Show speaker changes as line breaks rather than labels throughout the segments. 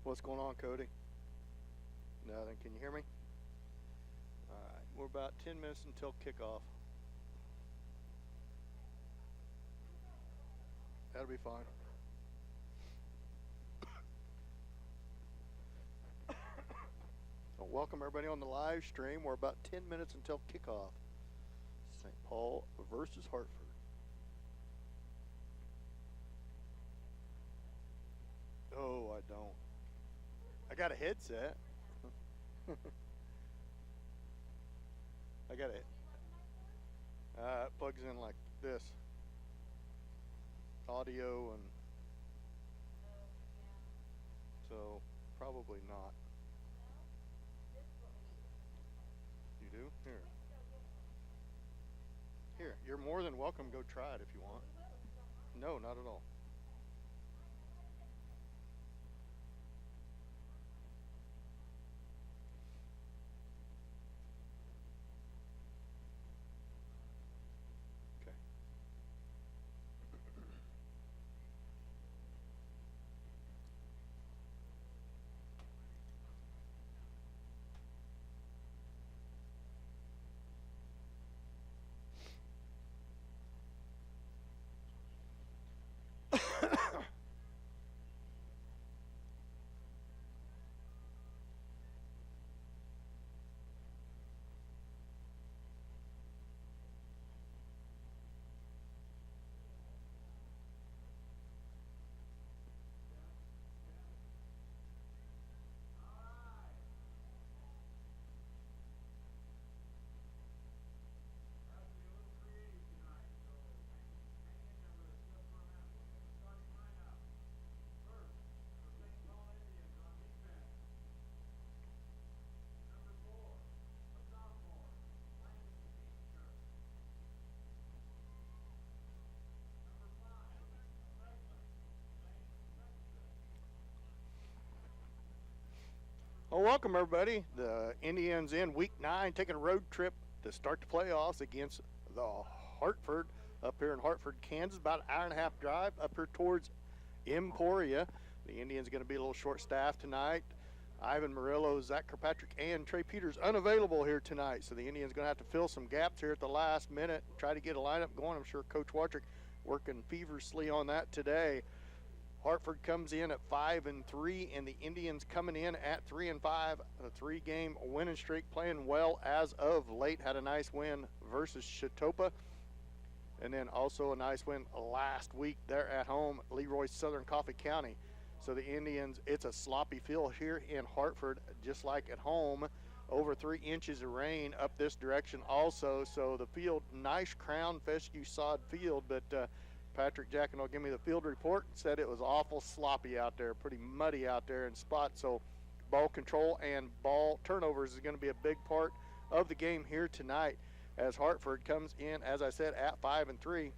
What's going on, Cody? Nothing. Can you hear me? All right. We're about 10 minutes until kickoff. That'll be fine. Well, welcome everybody on the live stream. We're about 10 minutes until kickoff. St. Paul versus Hartford. Oh, I don't. I got a headset. I got it. It plugs in like this. Audio and so probably not. You do? Here. Here. You're more than welcome. Go try it if you want. No, not at all. Okay. Well, welcome everybody. The Indians in week 9 taking a road trip to start the playoffs against the Hartford up here in Hartford, Kansas. About an hour and a half drive up here towards Emporia. The Indians going to be a little short staffed tonight. Ivan Murillo, Zach Kirkpatrick, and Trey Peters unavailable here tonight. So the Indians going to have to fill some gaps here at the last minute, try to get a lineup going. I'm sure Coach Watrick working feverishly on that today. Hartford comes in at 5-3, and the Indians coming in at 3-5. A 3-game winning streak, playing well as of late. Had a nice win versus Chautauqua, and then also a nice win last week there at home, Leroy Southern Coffee County. So the Indians, it's a sloppy field here in Hartford, just like at home. Over 3 inches of rain up this direction also. So the field, nice crown fescue sod field, but Patrick Jackson will give me the field report and said it was awful sloppy out there, pretty muddy out there in spots. So ball control and ball turnovers is going to be a big part of the game here tonight as Hartford comes in, as I said, at 5-3.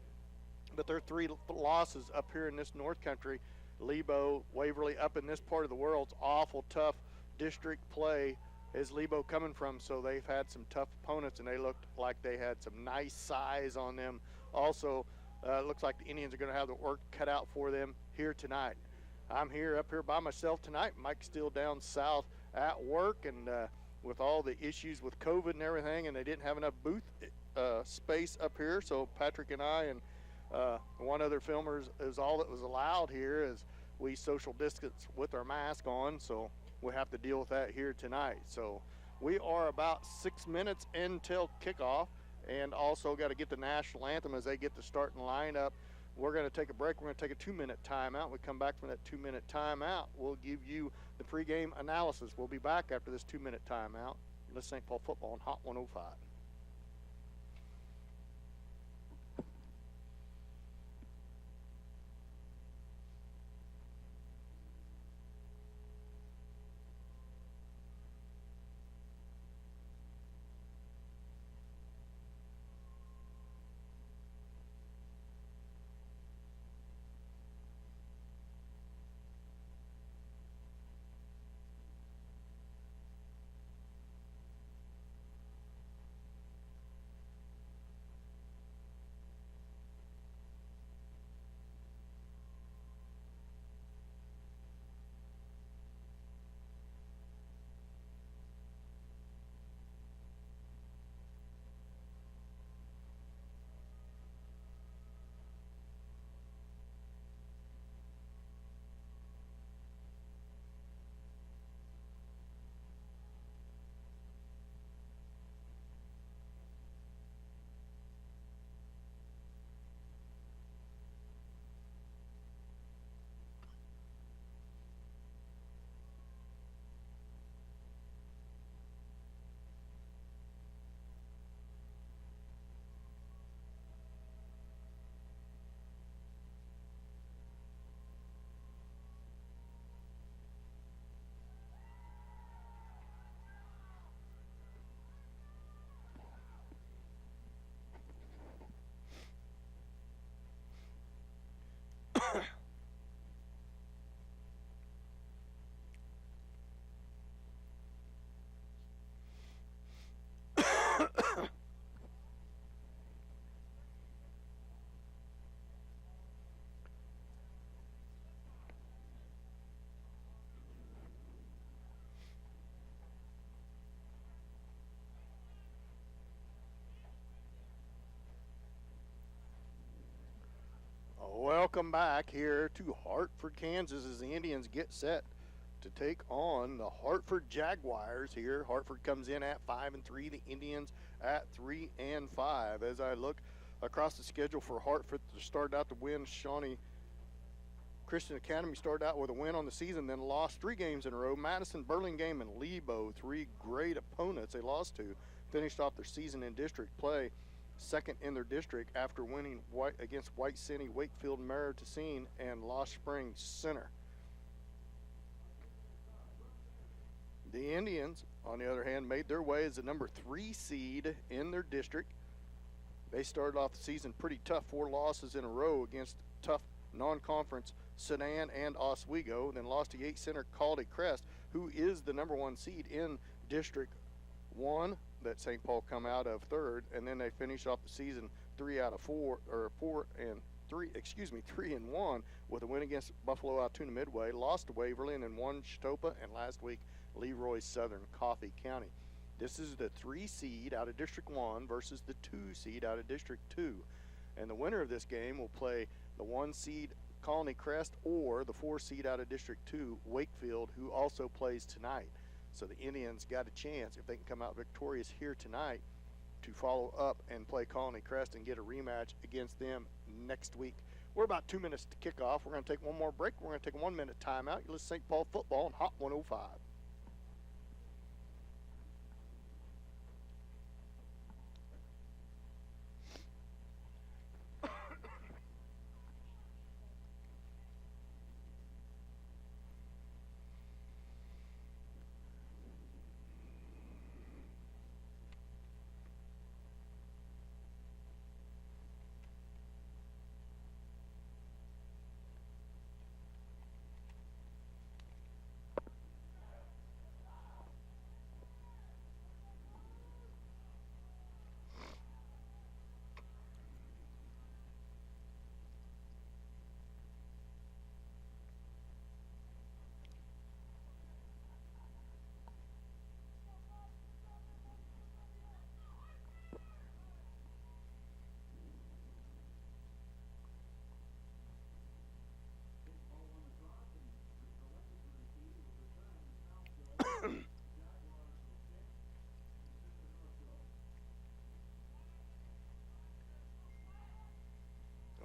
But their 3 losses up here in this North Country, Lebo, Waverly, up in this part of the world, it's awful tough district play is Lebo coming from. So they've had some tough opponents, and they looked like they had some nice size on them. Also, it looks like the Indians are going to have the work cut out for them here tonight. I'm up here by myself tonight. Mike's still down south at work, and with all the issues with COVID and everything, and they didn't have enough booth space up here. So Patrick and I and one other filmer is all that was allowed here as we social distance with our mask on. So we have to deal with that here tonight. So we are about 6 minutes until kickoff. And also got to get the national anthem as they get the starting lineup. We're going to take a break. We're going to take a 2-minute timeout. We come back from that 2-minute timeout. We'll give you the pregame analysis. We'll be back after this 2-minute timeout. This is St. Paul football on Hot 105. Welcome back here to Hartford, Kansas, as the Indians get set to take on the Hartford Jaguars here. Hartford comes in at 5-3, the Indians at 3-5. As I look across the schedule for Hartford, to start out the win, Shawnee Christian Academy started out with a win on the season, then lost 3 games in a row. Madison, Burlingame, and Lebo, 3 great opponents they lost to, finished off their season in district play, second in their district after winning against White City, Wakefield, Maritacine, and Lost Springs Center. The Indians, on the other hand, made their way as the number 3 seed in their district. They started off the season pretty tough, 4 losses in a row against tough non-conference Sedan and Oswego, then lost to Yates Center Caldy Crest, who is the number 1 seed in District 1 that St. Paul come out of third, and then they finish off the season 3-1 with a win against Buffalo Altoona Midway, lost to Waverly, and then won Chitopa, and last week Leroy Southern Coffee County. This is the 3 seed out of District 1 versus the 2 seed out of District 2. And the winner of this game will play the 1 seed Colony Crest or the 4 seed out of District 2, Wakefield, who also plays tonight. So the Indians got a chance, if they can come out victorious here tonight, to follow up and play Colony Crest and get a rematch against them next week. We're about 2 minutes to kick off. We're going to take one more break. We're going to take a 1-minute timeout. You listen to St. Paul football on Hot 105.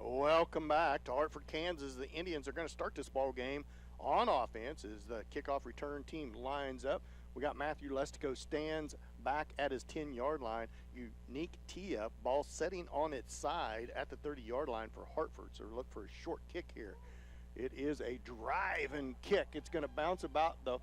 Welcome back to Hartford, Kansas. The Indians are going to start this ball game on offense as the kickoff return team lines up. We got Matthew Lestico stands back at his 10-yard line. Unique tee-up, ball setting on its side at the 30-yard line for Hartford. So look for a short kick here. It is a driving kick. It's going to bounce about the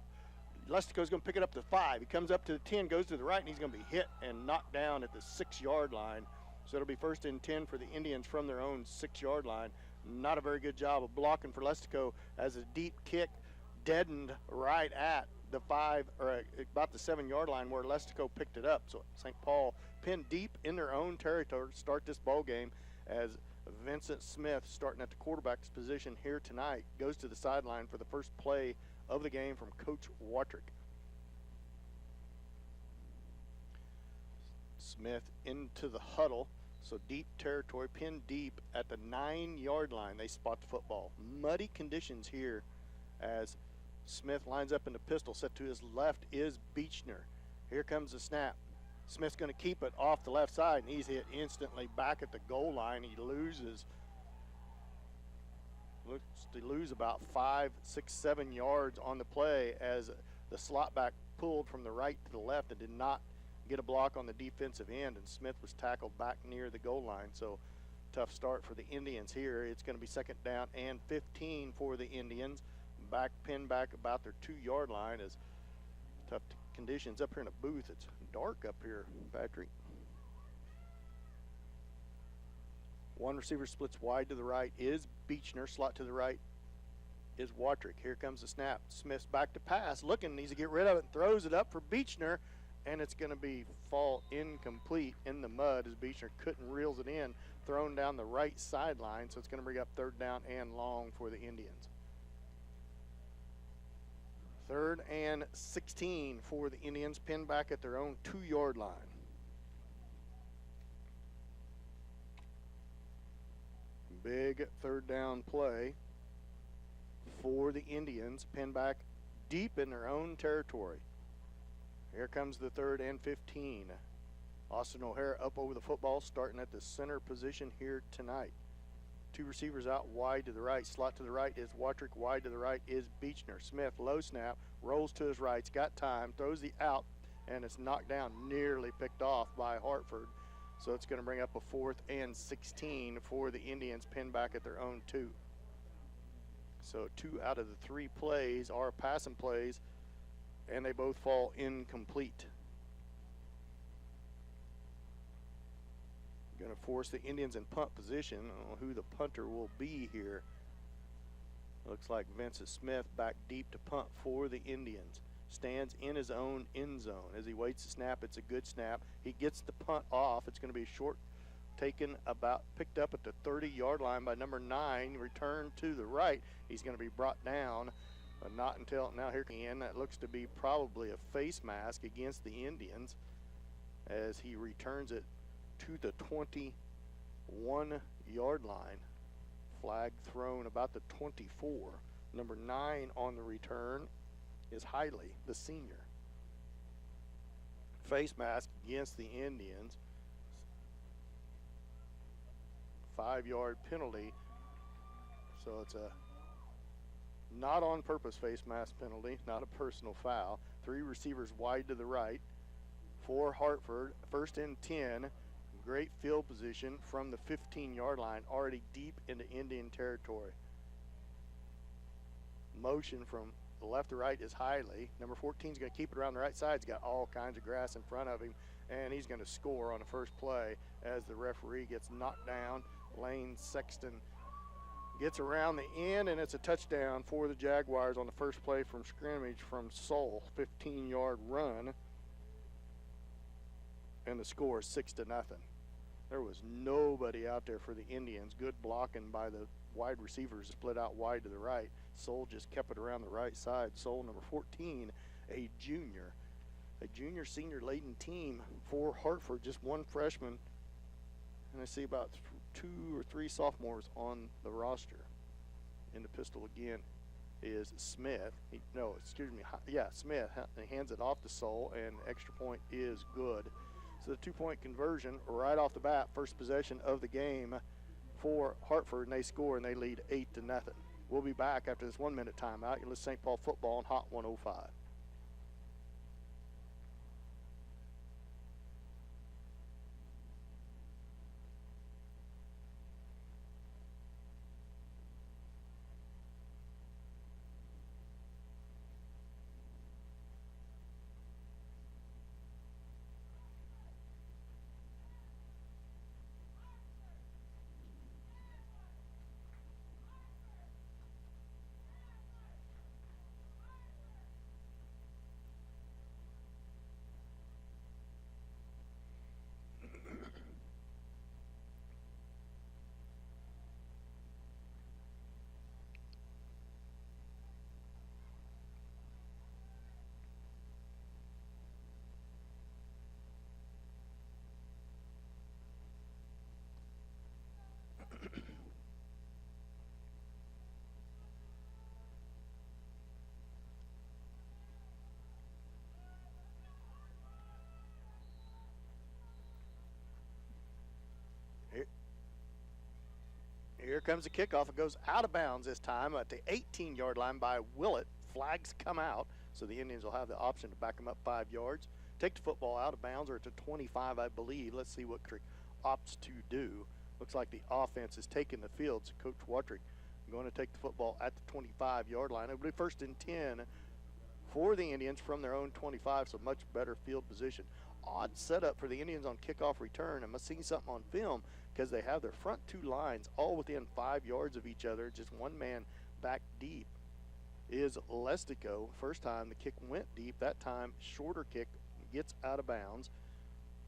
Lestico's going to pick it up to 5. He comes up to the 10, goes to the right, and he's going to be hit and knocked down at the 6-yard line. So it'll be 1st and 10 for the Indians from their own 6-yard line. Not a very good job of blocking for Lestico as a deep kick deadened right at the 5 or about the 7-yard line where Lestico picked it up. So St. Paul pinned deep in their own territory to start this ball game as Vincent Smith, starting at the quarterback's position here tonight, goes to the sideline for the first play of the game from Coach Watrick. Smith into the huddle, so deep territory, pinned deep at the 9-yard line. They spot the football. Muddy conditions here as Smith lines up in the pistol. Set to his left is Beechner. Here comes the snap. Smith's going to keep it off the left side, and he's hit instantly back at the goal line. He loses. Looks to lose about 5, 6, 7 yards on the play as the slot back pulled from the right to the left and did not get a block on the defensive end, and Smith was tackled back near the goal line. So tough start for the Indians here. It's going to be 2nd down and 15 for the Indians. Pinned back about their 2-yard line as tough conditions up here in the booth. It's dark up here, Patrick. One receiver splits wide to the right is Beechner. Slot to the right is Watrick. Here comes the snap. Smith's back to pass. Looking, needs to get rid of it. Throws it up for Beechner, and it's going to fall incomplete in the mud as Beechner reels it in. Thrown down the right sideline, so it's going to bring up 3rd down and long for the Indians. 3rd and 16 for the Indians, pinned back at their own 2-yard line. Big third down play for the Indians. Pinned back deep in their own territory. Here comes the 3rd and 15. Austin O'Hara up over the football, starting at the center position here tonight. 2 receivers out wide to the right. Slot to the right is Watrick. Wide to the right is Beechner. Smith, low snap, rolls to his right. He's got time, throws the out, and it's knocked down, nearly picked off by Hartford. So it's going to bring up a 4th and 16 for the Indians, pinned back at their own 2. So 2 out of the 3 plays are passing plays, and they both fall incomplete. Going to force the Indians in punt position. I don't know who the punter will be here. Looks like Vincent Smith back deep to punt for the Indians. Stands in his own end zone. As he waits to snap, it's a good snap. He gets the punt off. It's going to be short, picked up at the 30-yard line by number 9. Returned to the right. He's going to be brought down, but not until now. Here again, that looks to be probably a face mask against the Indians as he returns it to the 21-yard line. Flag thrown about the 24. Number 9 on the return is Hiley, the senior. Face mask against the Indians. 5-yard penalty. So it's a not on purpose face mask penalty, not a personal foul. 3 receivers wide to the right for Hartford. 1st and 10. Great field position from the 15-yard line, already deep into Indian territory. Motion from the left to right is Hiley. Number 14 is going to keep it around the right side. He's got all kinds of grass in front of him, and he's going to score on the first play as the referee gets knocked down. Lane Sexton gets around the end, and it's a touchdown for the Jaguars on the first play from scrimmage from Soul. 15-yard run, and the score is 6-0. There was nobody out there for the Indians. Good blocking by the wide receivers, split out wide to the right. Soul just kept it around the right side. Soul, number 14, a junior senior laden team for Hartford, just 1 freshman. And I see about 2 or 3 sophomores on the roster. In the pistol again is Smith. Smith. He hands it off to Soul, and the extra point is good. So the 2-point conversion right off the bat, first possession of the game for Hartford, and they score and they lead 8-0. We'll be back after this 1-minute timeout. You're listening to St. Paul football on Hot 105. Here comes the kickoff. It goes out of bounds this time at the 18-yard line by Willett. Flags come out, so the Indians will have the option to back them up 5 yards. Take the football out of bounds, or at the 25, I believe. Let's see what Watrick opts to do. Looks like the offense is taking the field, so Coach Watrick going to take the football at the 25-yard line. It'll be 1st and 10 for the Indians from their own 25, so much better field position. Odd setup for the Indians on kickoff return. I must see something on film because they have their front 2 lines all within 5 yards of each other. Just one man back deep is Lestico. First time the kick went deep. That time, shorter kick gets out of bounds.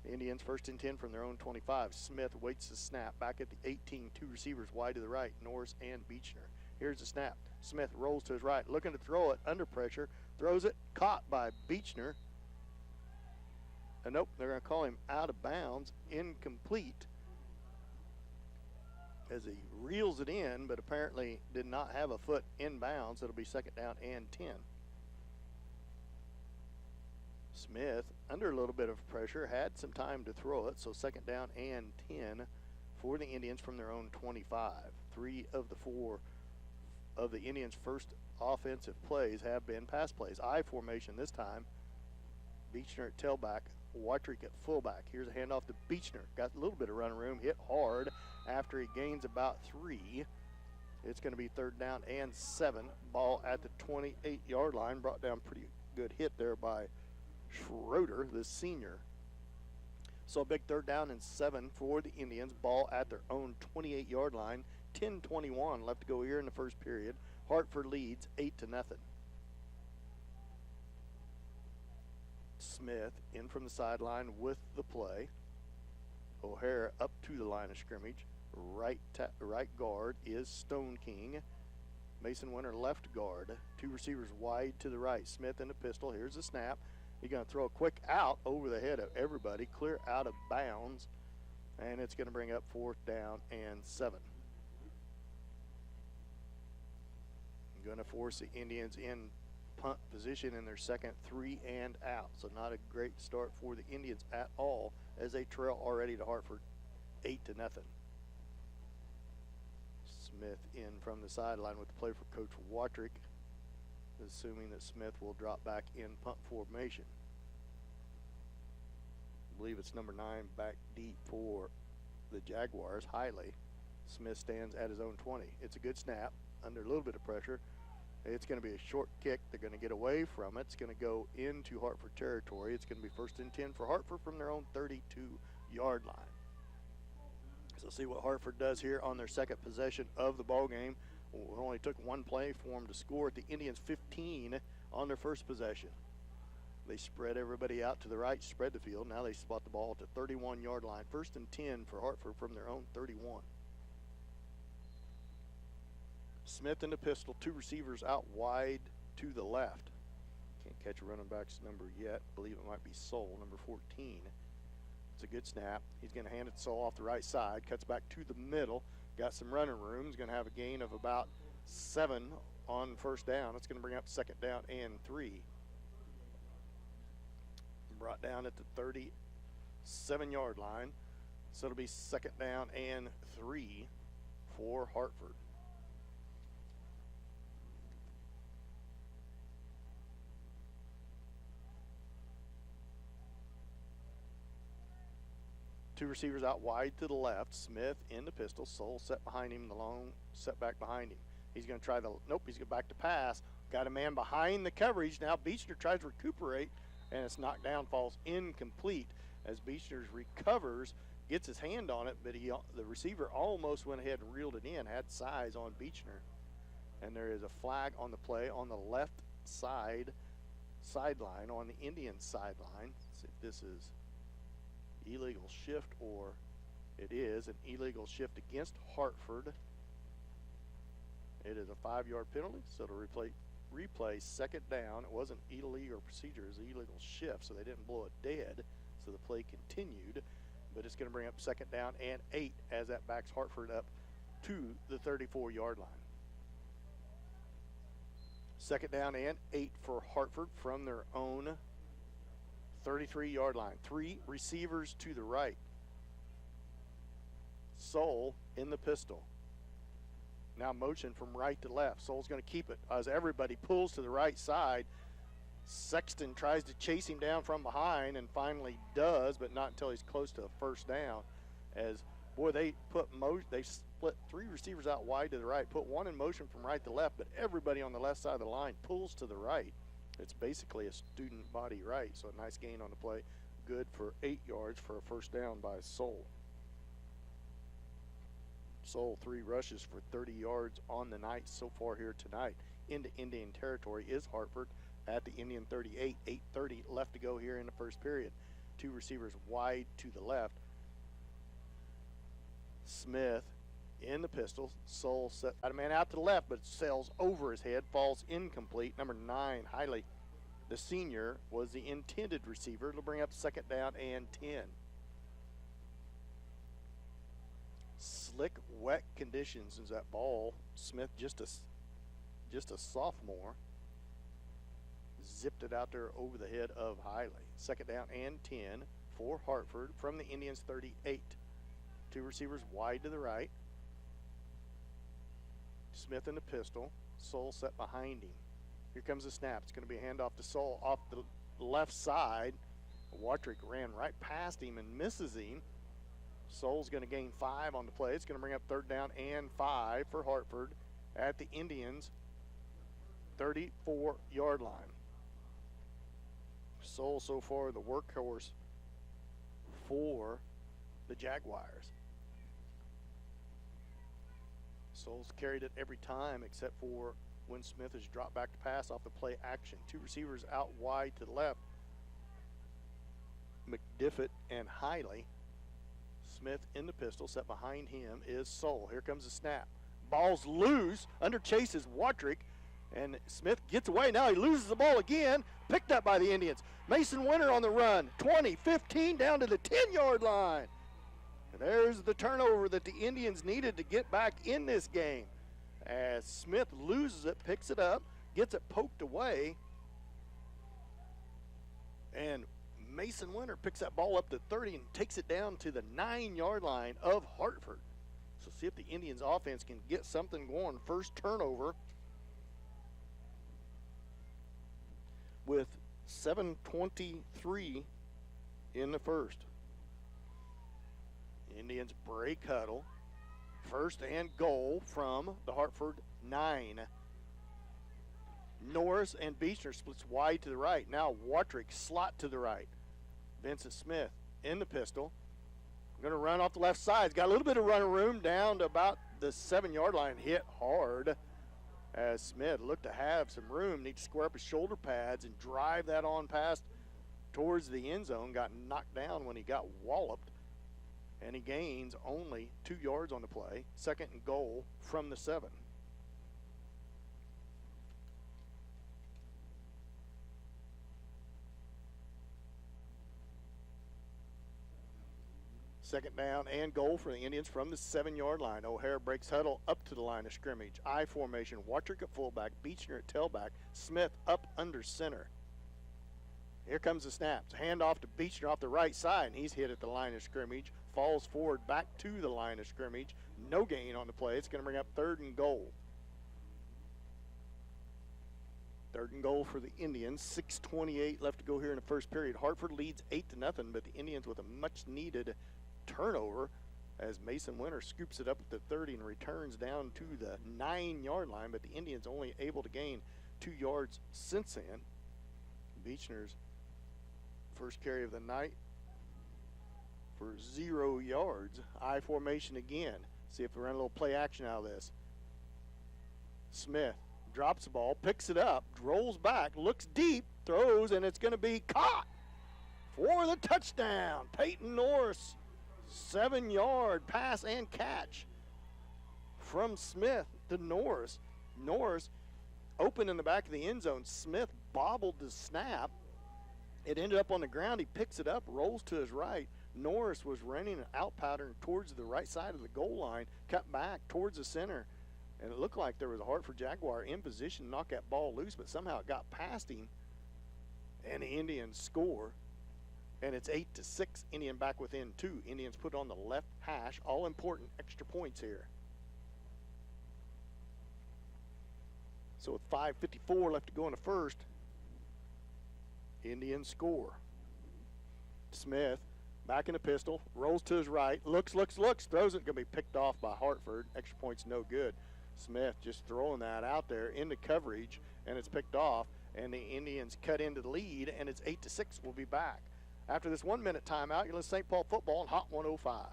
The Indians 1st and 10 from their own 25. Smith waits the snap. Back at the 18, 2 receivers wide to the right, Norris and Beechner. Here's the snap. Smith rolls to his right, looking to throw it under pressure. Throws it, caught by Beechner. And nope, they're going to call him out of bounds, incomplete. as he reels it in, but apparently did not have a foot inbounds. It'll be second down and 10. Smith, under a little bit of pressure, had some time to throw it, so second down and 10 for the Indians from their own 25. 3 of the 4 of the Indians' first offensive plays have been pass plays. I formation this time. Beechner at tailback, Watrick at fullback. Here's a handoff to Beechner. Got a little bit of running room, hit hard after he gains about 3. It's going to be third down and 7. Ball at the 28-yard line. Brought down pretty good hit there by Schroeder, the senior. So a big third down and 7 for the Indians. Ball at their own 28-yard line. 10:21 left to go here in the first period. Hartford leads 8-0. Smith in from the sideline with the play. O'Hara up to the line of scrimmage. Right guard is Stone King. Mason Winter left guard. 2 receivers wide to the right. Smith in the pistol. Here's the snap. He's going to throw a quick out over the head of everybody. Clear out of bounds. And it's going to bring up fourth down and 7. Going to force the Indians in punt position in their second 3 and out. So not a great start for the Indians at all as they trail already to Hartford 8-0. Smith in from the sideline with the play for Coach Watrick, assuming that Smith will drop back in punt formation. I believe it's number 9 back deep for the Jaguars, Hiley. Smith stands at his own 20. It's a good snap under a little bit of pressure. It's going to be a short kick. They're going to get away from it. It's going to go into Hartford territory. It's going to be first and 10 for Hartford from their own 32-yard line. So see what Hartford does here on their second possession of the ball game. It only took one play for them to score at the Indians 15 on their first possession. They spread everybody out to the right, spread the field. Now they spot the ball at the 31-yard line. First and 10 for Hartford from their own 31. Smith in the pistol, 2 receivers out wide to the left. Can't catch a running back's number yet. I believe it might be Soul, number 14. It's a good snap. He's going to hand it to Soul off the right side. Cuts back to the middle. Got some running room. He's going to have a gain of about 7 on first down. It's going to bring up second down and 3. Brought down at the 37-yard line. So it'll be second down and 3 for Hartford. Two receivers out wide to the left. Smith in the pistol. Soul set behind him. The long set back behind him. He's going to try the, nope, he's going back to pass. Got a man behind the coverage. Now Beechner tries to recuperate, and it's knocked down, falls incomplete as Beechner recovers, gets his hand on it, but the receiver almost went ahead and reeled it in, had size on Beechner. And there is a flag on the play on the left sideline, on the Indian sideline. Let's see if this is illegal shift, or it is an illegal shift against Hartford. It is a 5-yard penalty, so to replay second down. It wasn't illegal procedure, it was illegal shift, so they didn't blow it dead, so the play continued, but it's going to bring up second down and 8 as that backs Hartford up to the 34-yard line. Second down and 8 for Hartford from their own 33-yard line. 3 receivers to the right. Soul in the pistol. Now motion from right to left. Soul's going to keep it as everybody pulls to the right side. Sexton tries to chase him down from behind and finally does, but not until he's close to a first down. As, boy, they split 3 receivers out wide to the right, put 1 in motion from right to left, but everybody on the left side of the line pulls to the right. It's basically a student body right, so a nice gain on the play. Good for 8 yards for a first down by Soul. Soul 3 rushes for 30 yards on the night so far here tonight. Into Indian territory is Hartford at the Indian 38. 8:30 left to go here in the first period. 2 receivers wide to the left. Smith in the pistol. Soul set a man out to the left, but sails over his head, falls incomplete. Number 9, Hiley, the senior, was the intended receiver. It'll bring up second down and 10. slick, wet conditions as that ball. Smith, just a sophomore, zipped it out there over the head of Hiley. Second down and 10 for Hartford from the Indians 38. Two receivers wide to the right. Smith in the pistol. Soul set behind him. Here comes the snap. It's going to be a handoff to Soul off the left side. Watrick ran right past him and misses him. Soul's going to gain 5 on the play. It's going to bring up third down and 5 for Hartford at the Indians' 34-yard line. Soul so far the workhorse for the Jaguars. Soul's carried it every time except for when Smith has dropped back to pass off the play action. Two receivers out wide to the left. McDiffett and Hiley. Smith in the pistol. Set behind him is Soul. Here comes the snap. Ball's loose. Under chase is Watrick. And Smith gets away. Now he loses the ball again. Picked up by the Indians. Mason Winter on the run. 20, 15 down to the 10-yard line. And there's the turnover that the Indians needed to get back in this game. As Smith loses it, picks it up, gets it poked away. And Mason Winter picks that ball up to 30 and takes it down to the 9-yard line of Hartford. So see if the Indians offense can get something going. First turnover with 7:23 in the first. Indians break huddle. First and goal from the Hartford 9. Norris and Beechner splits wide to the right. Now Watrick slot to the right. Vincent Smith in the pistol. Going to run off the left side. He's got a little bit of running room down to about the 7-yard line. Hit hard as Smith looked to have some room. Needs to square up his shoulder pads and drive that on past towards the end zone. Got knocked down when he got walloped. And he gains only 2 yards on the play. Second and goal from the 7. Second down and goal for the Indians from the 7-yard line. O'Hare breaks huddle up to the line of scrimmage. I formation. Watrick at fullback. Beechner at tailback. Smith up under center. Here comes the snaps. Handoff to Beechner off the right side, and he's hit at the line of scrimmage. Falls forward back to the line of scrimmage. No gain on the play. It's going to bring up third and goal. Third and goal for the Indians. 6:28 left to go here in the first period. Hartford leads 8-0, but the Indians with a much-needed turnover as Mason Winter scoops it up at the 30 and returns down to the 9-yard line, but the Indians only able to gain 2 yards since then. Beechner's first carry of the night for 0 yards. I formation again. See if we run a little play action out of this. Smith drops the ball, picks it up, rolls back, looks deep, throws, and it's going to be caught for the touchdown. Peyton Norris, 7-yard pass and catch from Smith to Norris. Norris open in the back of the end zone. Smith bobbled the snap. It ended up on the ground. He picks it up, rolls to his right. Norris was running an out pattern towards the right side of the goal line, cut back towards the center, and it looked like there was a Hartford Jaguar in position to knock that ball loose, but somehow it got past him, and the Indians score, and it's 8-6. Indian back within 2. Indians put on the left hash. All important extra points here. So with 5:54 left to go in the first, Indians score. Smith back in the pistol, rolls to his right, looks, throws it, going to be picked off by Hartford. Extra point's no good. Smith just throwing that out there into coverage, and it's picked off, and the Indians cut into the lead, and it's 8-6. We'll be back after this 1-minute timeout. You're listening to St. Paul football on Hot 105.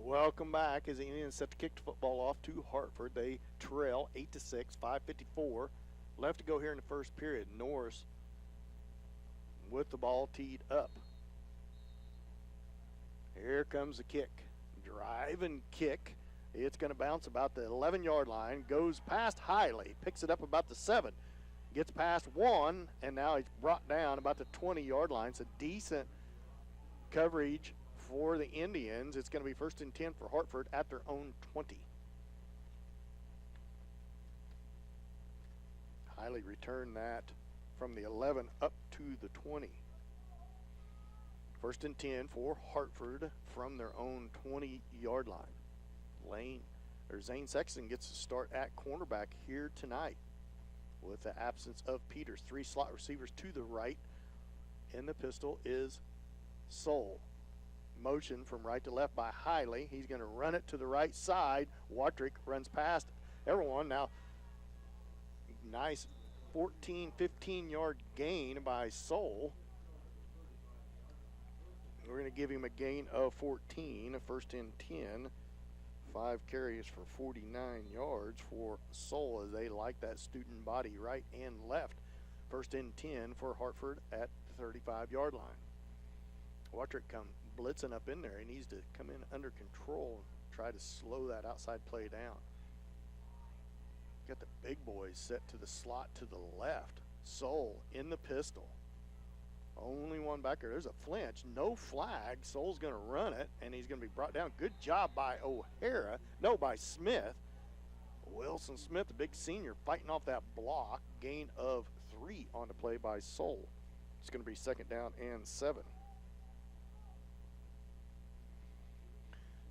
Welcome back as the Indians set to kick the football off to Hartford. They trail 8-6, 5:54 left to go here in the first period. Norris with the ball teed up. Here comes the kick. Drive and kick. It's going to bounce about the 11-yard line, goes past Hiley, picks it up about the 7, gets past 1, and now he's brought down about the 20-yard line. It's a decent coverage for the Indians. It's going to be 1st and 10 for Hartford at their own 20. Hiley returned that from the 11 up to the 20. 1st and 10 for Hartford from their own 20-yard line. Zane Sexton gets to start at cornerback here tonight with the absence of Peters. 3 slot receivers to the right. In the pistol is Soul. Motion from right to left by Hiley. He's going to run it to the right side. Watrick runs past everyone. Now, nice 14, 15-yard gain by Soul. We're going to give him a gain of 14, 1st and 10. 5 carries for 49 yards for Soul as they like that student body right and left. 1st and 10 for Hartford at the 35-yard line. Watrick come blitzing up in there. He needs to come in under control and try to slow that outside play down. Got the big boys set to the slot to the left. Soul in the pistol. Only one back there. There's a flinch. No flag. Soul's going to run it, and he's going to be brought down. Good job by O'Hara. No, by Smith. Wilson Smith, the big senior, fighting off that block. Gain of 3 on the play by Soul. It's going to be 2nd down and 7.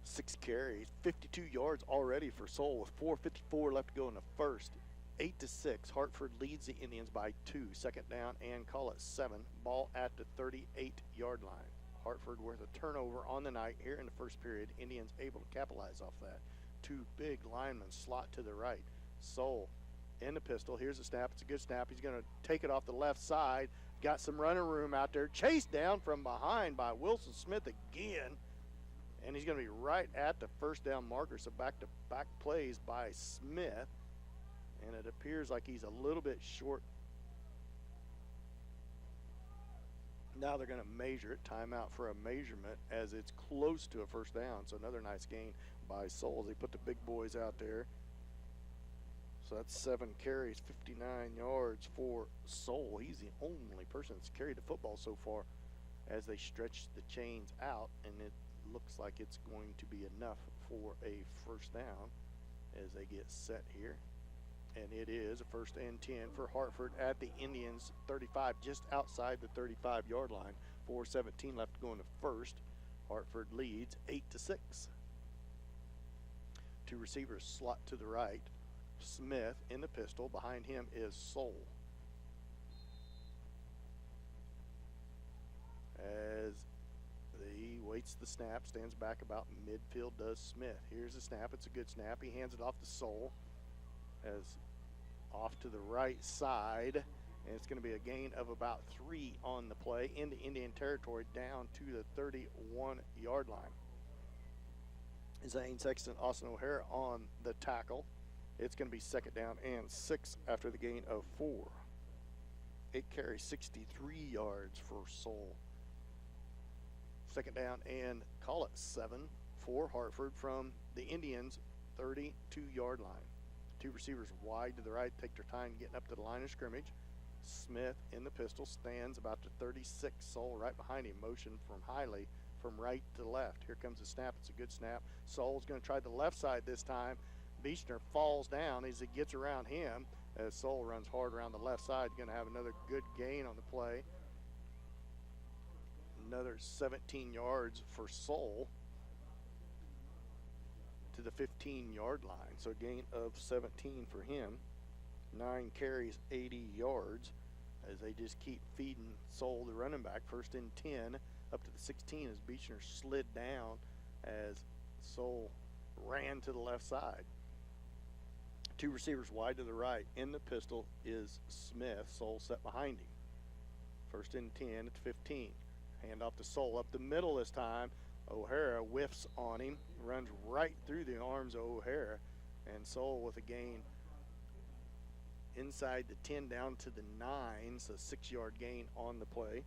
6 carries, 52 yards already for Soul with 4:54 left to go in the first. 8-6. Hartford leads the Indians by 2. 2nd down and call it 7. Ball at the 38-yard line. Hartford with a turnover on the night here in the first period. Indians able to capitalize off that. 2 big linemen slot to the right. Soul in the pistol. Here's the snap. It's a good snap. He's going to take it off the left side. Got some running room out there. Chased down from behind by Wilson Smith again. And he's going to be right at the 1st down marker. So back-to-back plays by Smith. And it appears like he's a little bit short. Now they're going to measure it. Timeout for a measurement as it's close to a 1st down. So another nice gain by Soul. They put the big boys out there. So that's 7 carries, 59 yards for Soul. He's the only person that's carried the football so far as they stretch the chains out. And it looks like it's going to be enough for a 1st down as they get set here. And it is a 1st and 10 for Hartford at the Indians 35, just outside the 35-yard line. 4:17 left to go in the first. Hartford leads 8-6. 2 receivers slot to the right. Smith in the pistol. Behind him is Soul. As he waits the snap, stands back about midfield does Smith. Here's the snap. It's a good snap. He hands it off to Soul. As off to the right side, and it's going to be a gain of about 3 on the play into Indian territory down to the 31-yard line. Zane Sexton, Austin O'Hara on the tackle. It's going to be 2nd down and 6 after the gain of 4. 8 carries, 63 yards for Soul. 2nd down and call it 7 for Hartford from the Indians' 32-yard line. 2 receivers wide to the right, take their time getting up to the line of scrimmage. Smith in the pistol stands about the 36. Soul right behind him. Motion from Hiley from right to left. Here comes the snap. It's a good snap. Soul's going to try the left side this time. Beechner falls down as he gets around him. As Soul runs hard around the left side. Going to have another good gain on the play. Another 17 yards for Soul to the 15-yard line. So a gain of 17 for him. 9 carries, 80 yards as they just keep feeding Soul, the running back. 1st and 10 up to the 16 as Beechner slid down as Soul ran to the left side. 2 receivers wide to the right. In the pistol is Smith. Soul set behind him. 1st and 10 at the 15. Hand off to Soul up the middle this time. O'Hara whiffs on him, runs right through the arms of O'Hara, and Soul with a gain inside the 10 down to the 9, so 6-yard gain on the play.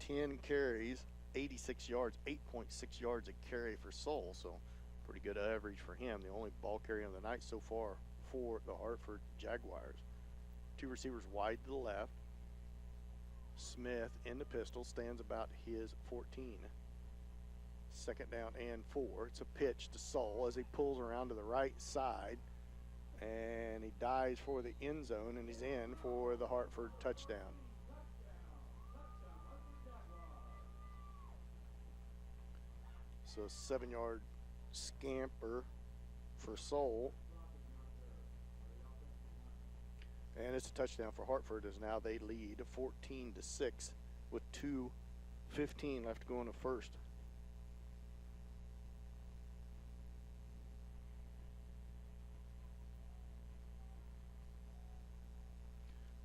10 carries, 86 yards, 8.6 yards a carry for Soul, so pretty good average for him. The only ball carry of the night so far for the Hartford Jaguars. 2 receivers wide to the left. Smith in the pistol stands about his 14. 2nd down and 4. It's a pitch to Soul as he pulls around to the right side, and he dives for the end zone, and he's in for the Hartford touchdown. So a 7-yard scamper for Soul. And it's a touchdown for Hartford as now they lead 14-6 with 2:15 left to go in the first.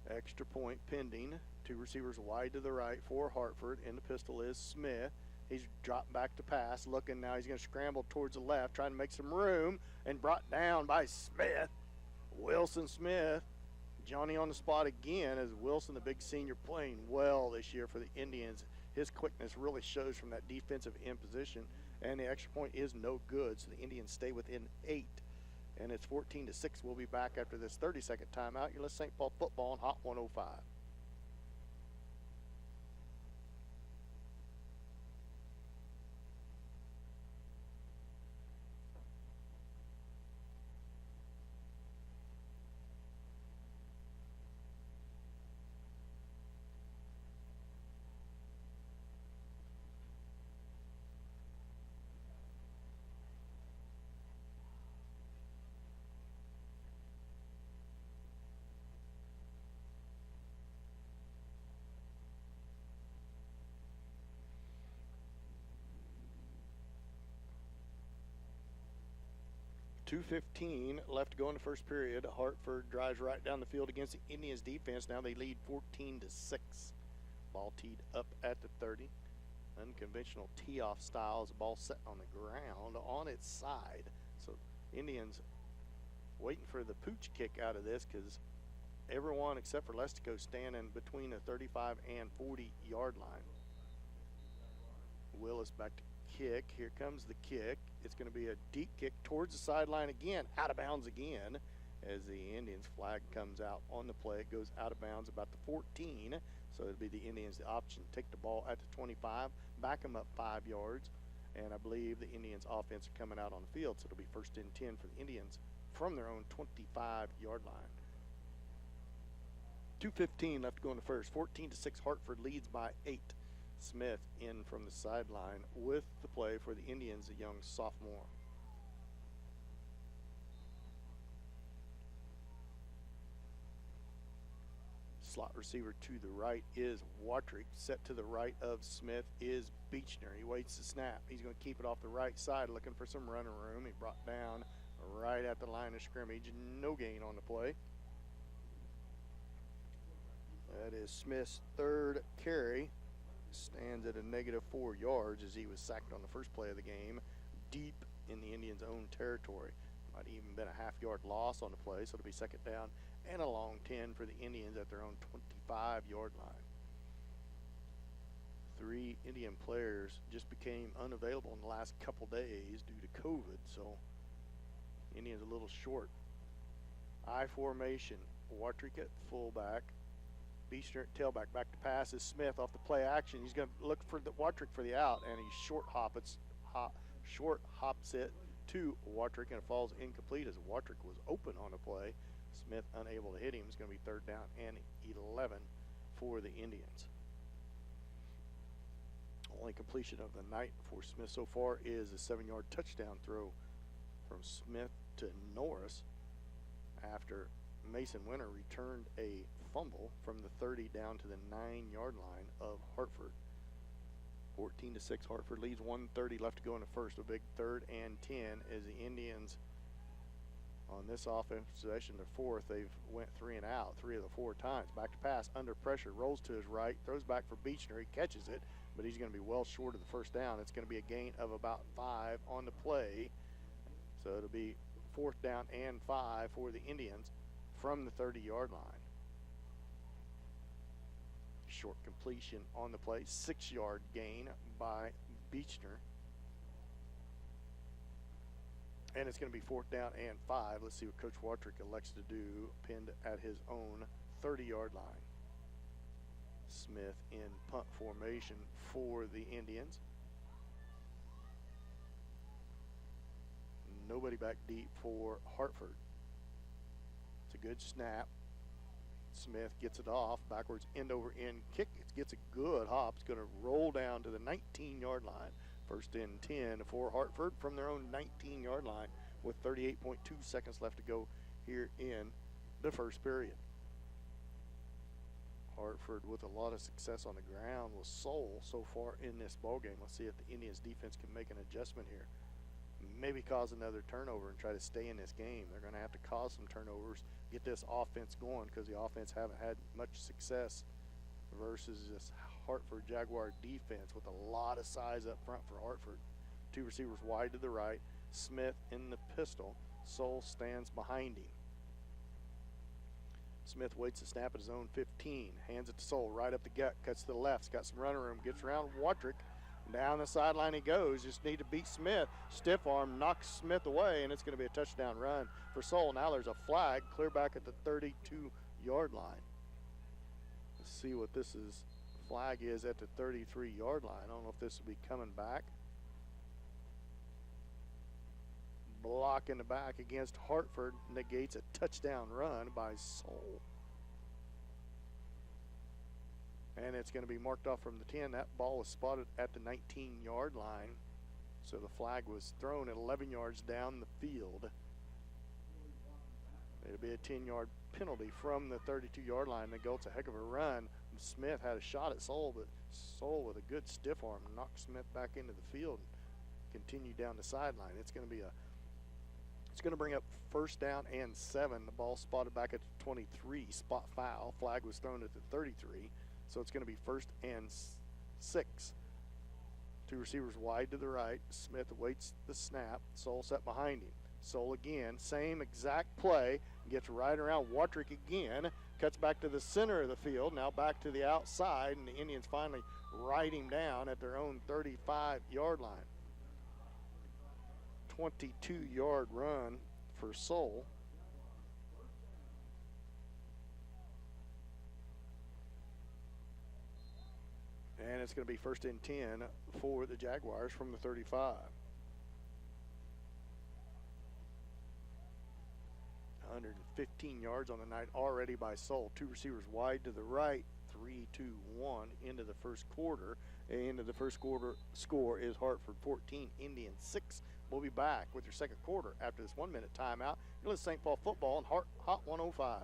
Extra point pending. 2 receivers wide to the right for Hartford. In the pistol is Smith. He's dropped back to pass. Looking now, he's going to scramble towards the left, trying to make some room, and brought down by Smith. Wilson Smith. Johnny on the spot again as Wilson, the big senior, playing well this year for the Indians. His quickness really shows from that defensive end position, and the extra point is no good, so the Indians stay within 8. And it's 14-6. We'll be back after this 30-second timeout. You're listening to St. Paul football on Hot 105. .215 left to go in the first period. Hartford drives right down the field against the Indians defense. Now they lead 14-6. Ball teed up at the 30. Unconventional tee-off style as the ball set on the ground on its side. So Indians waiting for the pooch kick out of this because everyone except for Lestico standing between the 35 and 40-yard line. Willis back to kick. Here comes the kick. It's going to be a deep kick towards the sideline again, out of bounds again, as the Indians flag comes out on the play. It goes out of bounds about the 14, so it'll be the Indians the option. Take the ball at the 25, back them up 5 yards, and I believe the Indians offense are coming out on the field, so it'll be 1st and 10 for the Indians from their own 25-yard line. 2:15 left to go in the first. 14-6, Hartford leads by 8. Smith in from the sideline with the play for the Indians, a young sophomore. Slot receiver to the right is Watrick. Set to the right of Smith is Beechner. He waits the snap. He's going to keep it off the right side, looking for some running room. He brought down right at the line of scrimmage. No gain on the play. That is Smith's 3rd carry. Stands at a -4 yards as he was sacked on the first play of the game, deep in the Indians' own territory. Might even been a half-yard loss on the play, so it'll be 2nd down and a long 10 for the Indians at their own 25-yard line. 3 Indian players just became unavailable in the last couple days due to COVID, so Indians a little short. I formation, Watrick at fullback. Beechner at tailback, back to pass is Smith off the play action. He's going to look for the Watrick for the out, and he short hops it to Watrick, and it falls incomplete as Watrick was open on the play. Smith unable to hit him. It's going to be 3rd down and 11 for the Indians. Only completion of the night for Smith so far is a 7-yard touchdown throw from Smith to Norris after Mason Winter returned a fumble from the 30 down to the 9-yard line of Hartford. 14-6, Hartford leads. 1:30 left to go in the first. A big 3rd and 10 as the Indians On this offensive possession, the fourth, they've went 3 and out 3 of the 4 times. Back to pass, under pressure, rolls to his right, throws back for Beechner. He catches it, but he's going to be well short of the first down. It's going to be a gain of about 5 on the play. So it'll be 4th down and 5 for the Indians from the 30-yard line. Short completion on the play, 6-yard gain by Beechner. And it's going to be 4th down and 5. Let's see what Coach Watrick elects to do, pinned at his own 30-yard line. Smith in punt formation for the Indians. Nobody back deep for Hartford. It's a good snap. Smith gets it off, backwards end over end kick. It gets a good hop. It's going to roll down to the 19-yard line. 1st and 10 for Hartford from their own 19-yard line with 38.2 seconds left to go here in the first period. Hartford with a lot of success on the ground with Soul so far in this ballgame. Let's see if the Indians defense can make an adjustment here. Maybe cause another turnover and try to stay in this game. They're going to have to cause some turnovers, get this offense going, because the offense haven't had much success versus this Hartford Jaguar defense with a lot of size up front for Hartford. 2 receivers wide to the right. Smith in the pistol. Soul stands behind him. Smith waits to snap at his own 15. Hands it to Soul right up the gut. Cuts to the left. He's got some running room. Gets around Watrick. Down the sideline he goes. Just need to beat Smith. Stiff arm knocks Smith away, and it's going to be a touchdown run for Soul. Now there's a flag. Clear back at the 32-yard line. Let's see what this is. Flag is at the 33-yard line. I don't know if this will be coming back. Block in the back against Hartford negates a touchdown run by Soul. And it's going to be marked off from the 10. That ball was spotted at the 19-yard line. So the flag was thrown at 11 yards down the field. It'll be a 10-yard penalty from the 32-yard line. It's a heck of a run. Smith had a shot at Soul, but Soul with a good stiff arm knocked Smith back into the field and continued down the sideline. It's going to bring up 1st down and 7. The ball spotted back at the 23. Spot foul. Flag was thrown at the 33. So it's going to be 1st and 6. 2 receivers wide to the right. Smith awaits the snap. Soul set behind him. Soul again, same exact play. Gets right around Watrick again. Cuts back to the center of the field. Now back to the outside, and the Indians finally ride him down at their own 35-yard line. 22-yard run for Soul. And it's going to be 1st and 10 for the Jaguars from the 35. 115 yards on the night already by Soul. 2 receivers wide to the right. 3-2-1 into the first quarter. Into the first quarter score is Hartford 14, Indians 6. We'll be back with your second quarter after this 1-minute timeout. You're listening to St. Paul football on Hot 105.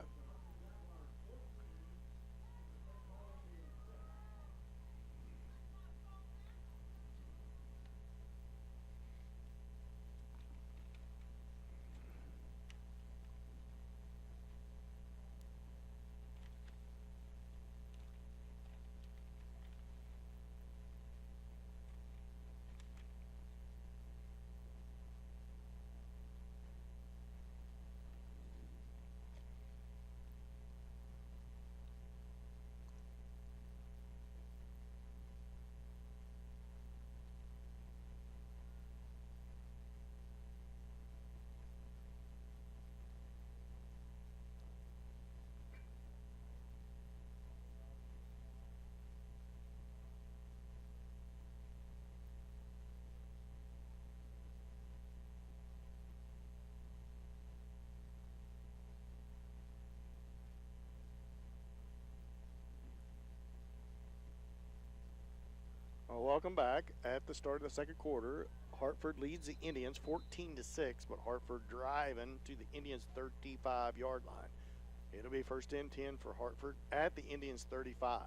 Well, welcome back. At the start of the second quarter, Hartford leads the Indians 14-6, but Hartford driving to the Indians' 35-yard line. It'll be 1st and 10 for Hartford at the Indians' 35.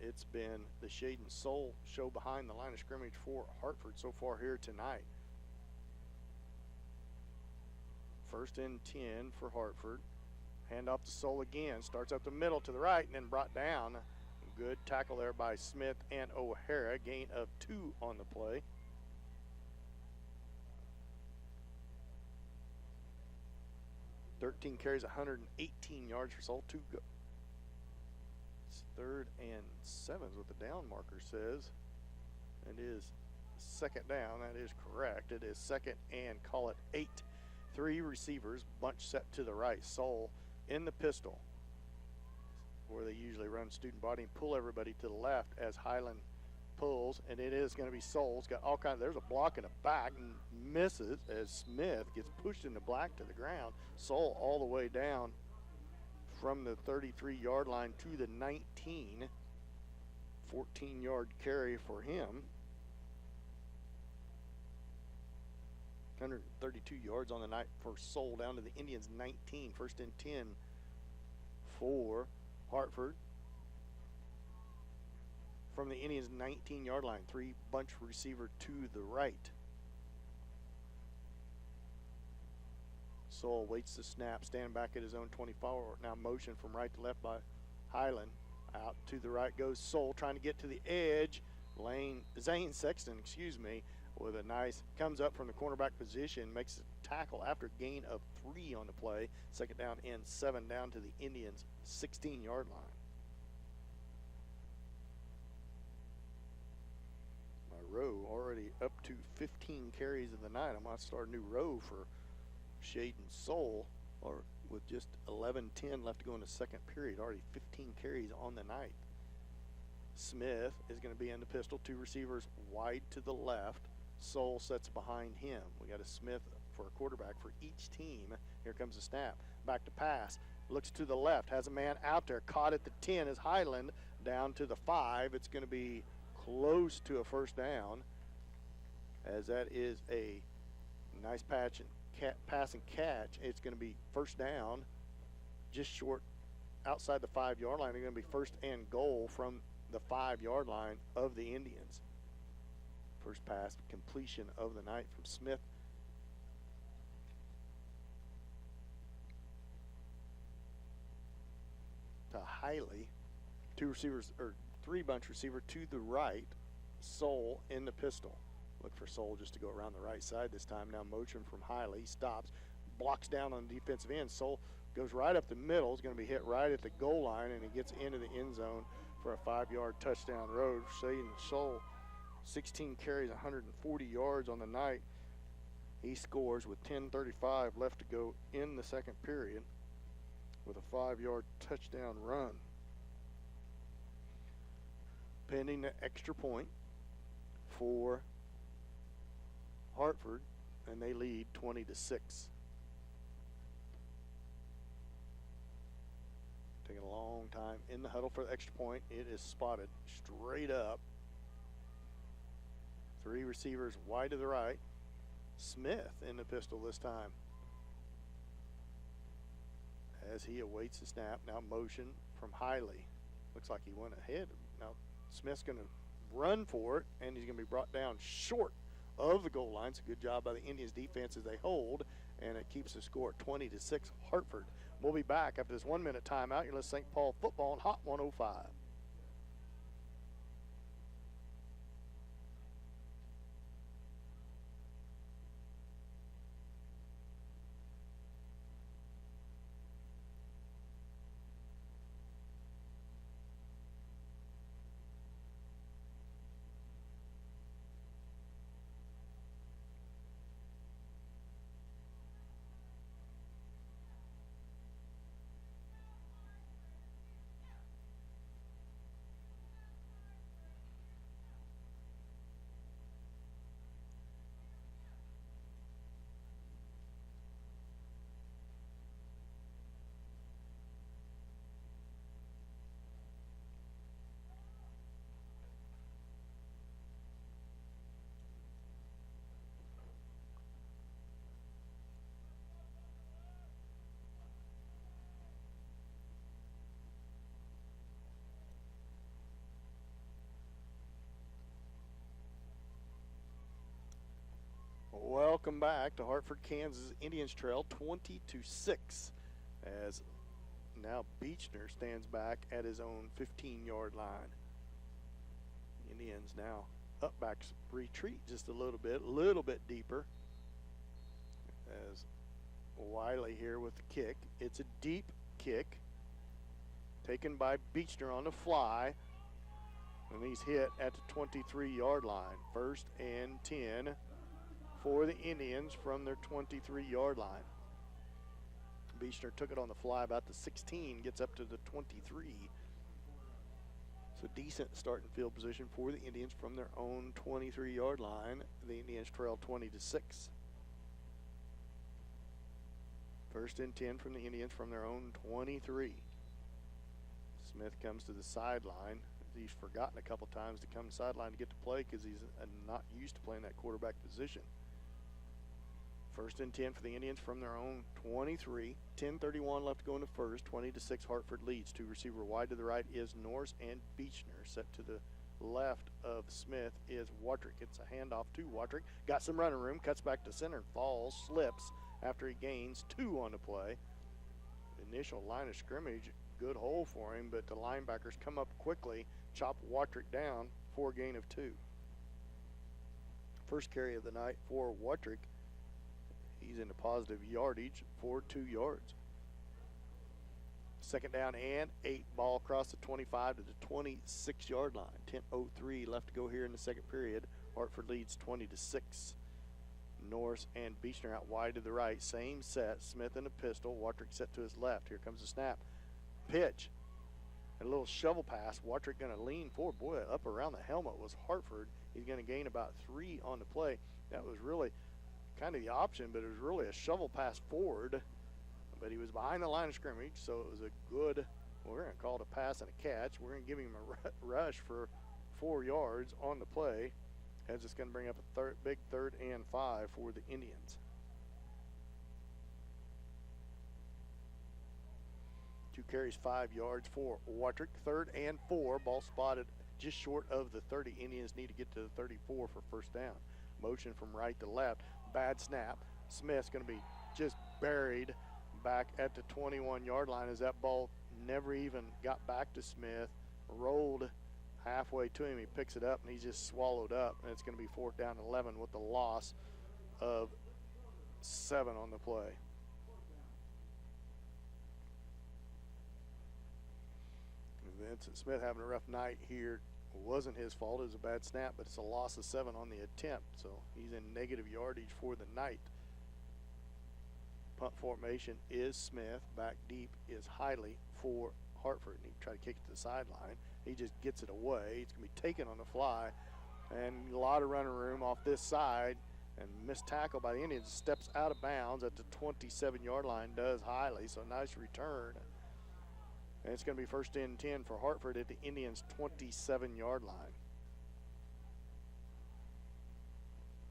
It's been the Shade and Soul show behind the line of scrimmage for Hartford so far here tonight. First and 10 for Hartford. Hand off to Soul again. Starts up the middle to the right and then brought down. Good tackle there by Smith and O'Hara. Gain of 2 on the play. Thirteen carries, 118 yards for Soul. It's 3rd and 7 is what the down marker says. It is second down. That is correct. It is second and call it 8. 3 receivers, bunch set to the right. Soul in the pistol, where they usually run student body and pull everybody to the left as Highland pulls, and it is going to be Soul's got all kinds. There's a block in the back and misses as Smith gets pushed into black to the ground. Soul all the way down from the 33-yard line to the 19. 14-yard carry for him. 132 yards on the night for Soul down to the Indians 19. First and 10 for Hartford. From the Indians 19-yard line, 3 bunch receiver to the right. Soul waits the snap, stand back at his own 24. Now motion from right to left by Highland. Out to the right goes Soul, trying to get to the edge. Zane Sexton, with a nice, comes up from the cornerback position, makes a tackle after gain of 3 on the play. Second down and 7 down to the Indians' 16-yard line. Rowe already up to 15 carries in the night. I might start a new row for Shaden Soul, or with just 11:10 left to go in the second period. Already 15 carries on the night. Smith is going to be in the pistol. 2 receivers wide to the left. Soul sets behind him. We got a Smith for a quarterback for each team. Here comes the snap. Back to pass. Looks to the left. Has a man out there. Caught at the 10 is Highland. Down to the 5. It's going to be close to a first down, as that is a nice pass and catch. It's going to be first down, just short outside the 5-yard line. It's going to be first and goal from the 5-yard line of the Indians. First pass completion of the night from Smith. To Hiley. 2 receivers, or 3 bunch receiver to the right. Soul in the pistol. Look for Soul just to go around the right side this time. Now motion from Hiley. Stops. Blocks down on the defensive end. Soul goes right up the middle. Is going to be hit right at the goal line, and he gets into the end zone for a 5-yard touchdown road. Shaden Soul, 16 carries, 140 yards on the night. He scores with 10:35 left to go in the second period with a 5-yard touchdown run. Pending the extra point for Hartford, and they lead 20-6. Taking a long time in the huddle for the extra point. It is spotted straight up. 3 receivers wide to the right. Smith in the pistol this time, as he awaits the snap. Now motion from Hiley. Looks like he went ahead. Now Smith's going to run for it, and he's going to be brought down short of the goal line. It's a good job by the Indians defense as they hold, and it keeps the score at 20-6 Hartford. We'll be back after this 1-minute timeout. You're listening to St. Paul football on Hot 105. welcome back to Hartford, Kansas. Indians trail 20-6 as now Beechner stands back at his own 15-yard line. Indians now up back, retreat just a little bit deeper as Wiley here with the kick. It's a deep kick taken by Beechner on the fly, and he's hit at the 23-yard line. 1st and 10 for the Indians from their 23-yard line. Beechner took it on the fly about the 16, gets up to the 23. So decent starting field position for the Indians from their own 23-yard line. The Indians trail 20-6. 1st and 10 from the Indians from their own 23. Smith comes to the sideline. He's forgotten a couple times to come to the sideline to get to play because he's not used to playing that quarterback position. 1st and 10 for the Indians from their own 23. 10:31 left to go in the first. 20-6 Hartford leads. Two receiver wide to the right is Norris and Beechner. Set to the left of Smith is Watrick. It's a handoff to Watrick. Got some running room. Cuts back to center. Falls. Slips after he gains 2 on the play. The initial line of scrimmage, good hole for him, but the linebackers come up quickly, chop Watrick down for a gain of 2. First carry of the night for Watrick. He's in the positive yardage for 2 yards. 2nd down and 8. Ball across the 25 to the 26-yard line. 10:03 left to go here in the second period. Hartford leads 20-6. Norris and Beechner out wide to the right. Same set. Smith in a pistol. Watrick set to his left. Here comes the snap. Pitch. A little shovel pass. Watrick going to lean forward. Boy, up around the helmet was Hartford. He's going to gain about 3 on the play. That was really kind of the option, but it was really a shovel pass forward. But he was behind the line of scrimmage, so it was a good, we're going to call it a pass and a catch. We're going to give him a rush for 4 yards on the play, as it's going to bring up a big 3rd and 5 for the Indians. 2 carries, 5 yards for Watrick. 3rd and 4, ball spotted just short of the 30. Indians need to get to the 34 for 1st down. Motion from right to left. Bad snap. Smith's going to be just buried back at the 21-yard line as that ball never even got back to Smith. Rolled halfway to him. He picks it up and he's just swallowed up. And it's going to be 4th down and 11 with the loss of 7 on the play. Vincent Smith having a rough night here. It wasn't his fault. It was a bad snap, but it's a loss of 7 on the attempt. So he's in negative yardage for the night. Punt formation is Smith. Back deep is Hiley for Hartford. And he tried to kick it to the sideline. He just gets it away. It's going to be taken on the fly. And a lot of running room off this side. And missed tackle by the Indians. Steps out of bounds at the 27-yard line, does Hiley. So nice return. And it's going to be 1st and 10 for Hartford at the Indians' 27-yard line.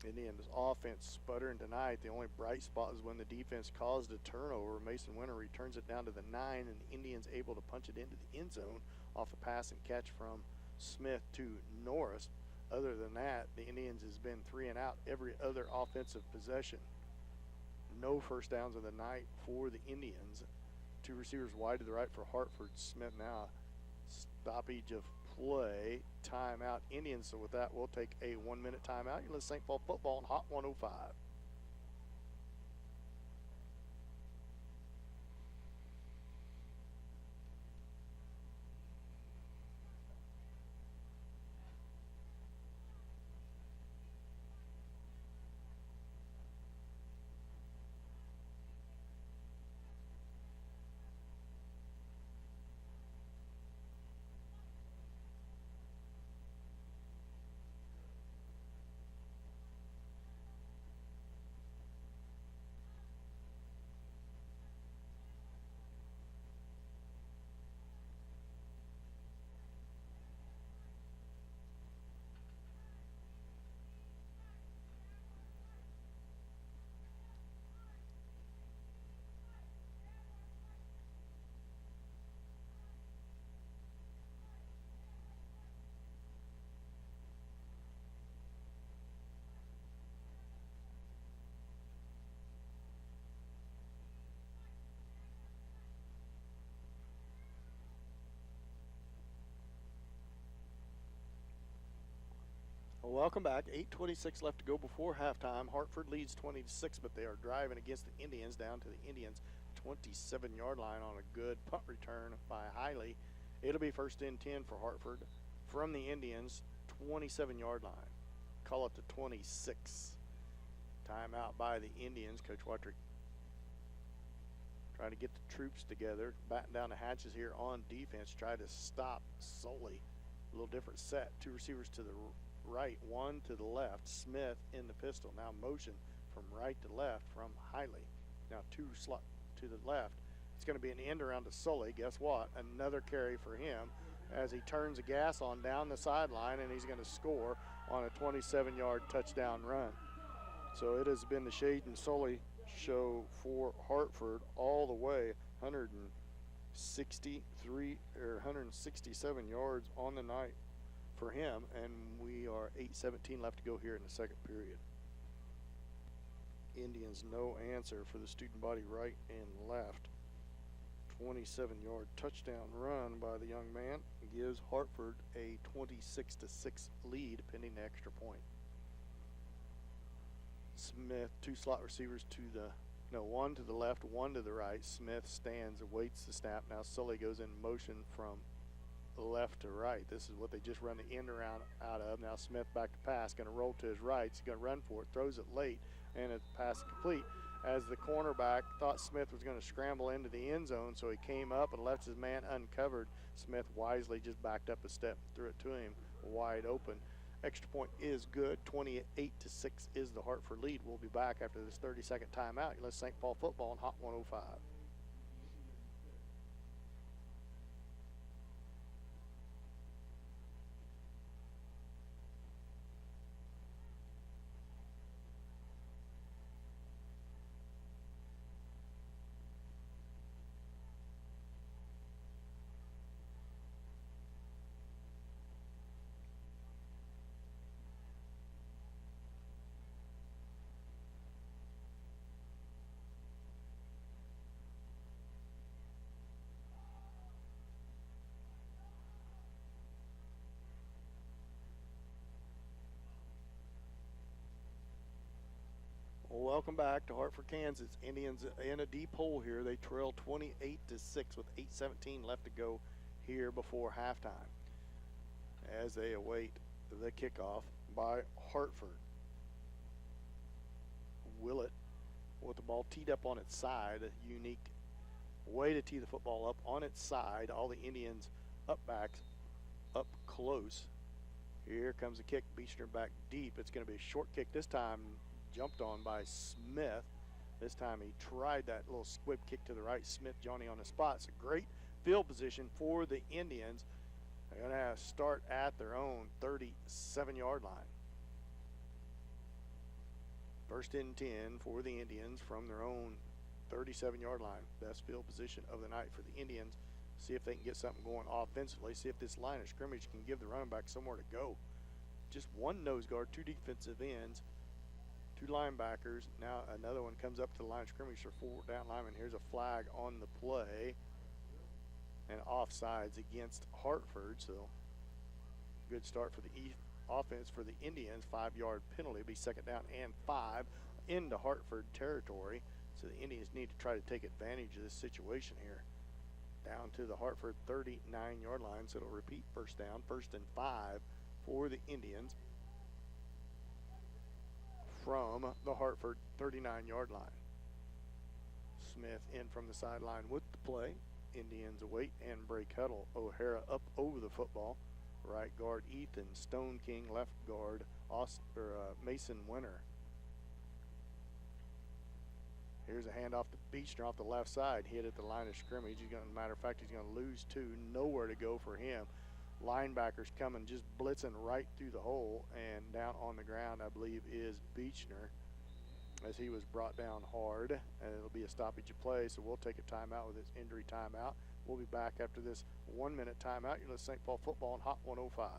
Indians offense sputtering tonight. The only bright spot is when the defense caused a turnover. Mason Winter returns it down to the 9, and the Indians able to punch it into the end zone off a pass and catch from Smith to Norris. Other than that, the Indians has been 3 and out every other offensive possession. No 1st downs of the night for the Indians. 2 receivers wide to the right for Hartford. Smith now stoppage of play, timeout Indians. So with that, we'll take a 1-minute timeout. You're listening to St. Paul football on Hot 105. Welcome back. 8:26 left to go before halftime. Hartford leads 20-6, but they are driving against the Indians down to the Indians' 27-yard line on a good punt return by Hiley. It'll be first and 10 for Hartford from the Indians' 27-yard line. Call it the 26. Timeout by the Indians. Coach Wattrick trying to get the troops together, batten down the hatches here on defense, try to stop Sully. A little different set. Two receivers to the right, one to the left. Smith in the pistol. Now motion from right to left from Hiley. Now two slot to the left. It's going to be an end around to Sully. Guess what? Another carry for him as he turns the gas on down the sideline, and he's going to score on a 27-yard touchdown run. So it has been the Shade and Sully show for Hartford all the way. 167 yards on the night for him, and we are 8:17 left to go here in the second period. Indians no answer for the student body right and left. 27-yard touchdown run by the young man gives Hartford a 26-6 lead pending the extra point. Smith, two slot receivers one to the left, one to the right. Smith stands, awaits the snap. Now Sully goes in motion from left to right. This is what they just run the end around out of. Now Smith back to pass, going to roll to his right. He's going to run for it, throws it late, and it's pass complete. As the cornerback thought Smith was going to scramble into the end zone, so he came up and left his man uncovered. Smith wisely just backed up a step, threw it to him wide open. Extra point is good. 28-6 is the Hartford lead. We'll be back after this 30-second timeout. Let's St. Paul football on Hot 105. Welcome back to Hartford, Kansas. Indians in a deep hole here. They trail 28-6 with 8:17 left to go here before halftime as they await the kickoff by Hartford. Willett with the ball teed up on its side, a unique way to tee the football up on its side. All the Indians up close. Here comes the kick. Beechner back deep. It's going to be a short kick this time. Jumped on by Smith. This time he tried that little squib kick to the right. Smith, Johnny on the spot. It's a great field position for the Indians. They're going to have to start at their own 37-yard line. First and 10 for the Indians from their own 37-yard line. Best field position of the night for the Indians. See if they can get something going offensively. See if this line of scrimmage can give the running back somewhere to go. Just one nose guard, two defensive ends, two linebackers. Now another one comes up to the line of scrimmage for four down linemen. Here's a flag on the play and offsides against Hartford. So good start for the offense for the Indians. 5-yard penalty. It'll be second down and 5 into Hartford territory. So the Indians need to try to take advantage of this situation here. Down to the Hartford 39-yard line. So it'll repeat first down. First and 5 for the Indians from the Hartford 39-yard line. Smith in from the sideline with the play. Indians await and break huddle. O'Hara up over the football. Right guard Ethan Stone King, left guard Mason Winter. Here's a handoff to Beechner off the left side. Hit at the line of scrimmage. Matter of fact, he's going to lose two. Nowhere to go for him. Linebackers coming, just blitzing right through the hole, and down on the ground, I believe, is Beechner as he was brought down hard, and it'll be a stoppage of play, so we'll take a timeout with this injury timeout. We'll be back after this 1-minute timeout. You're listening to St. Paul football on Hot 105.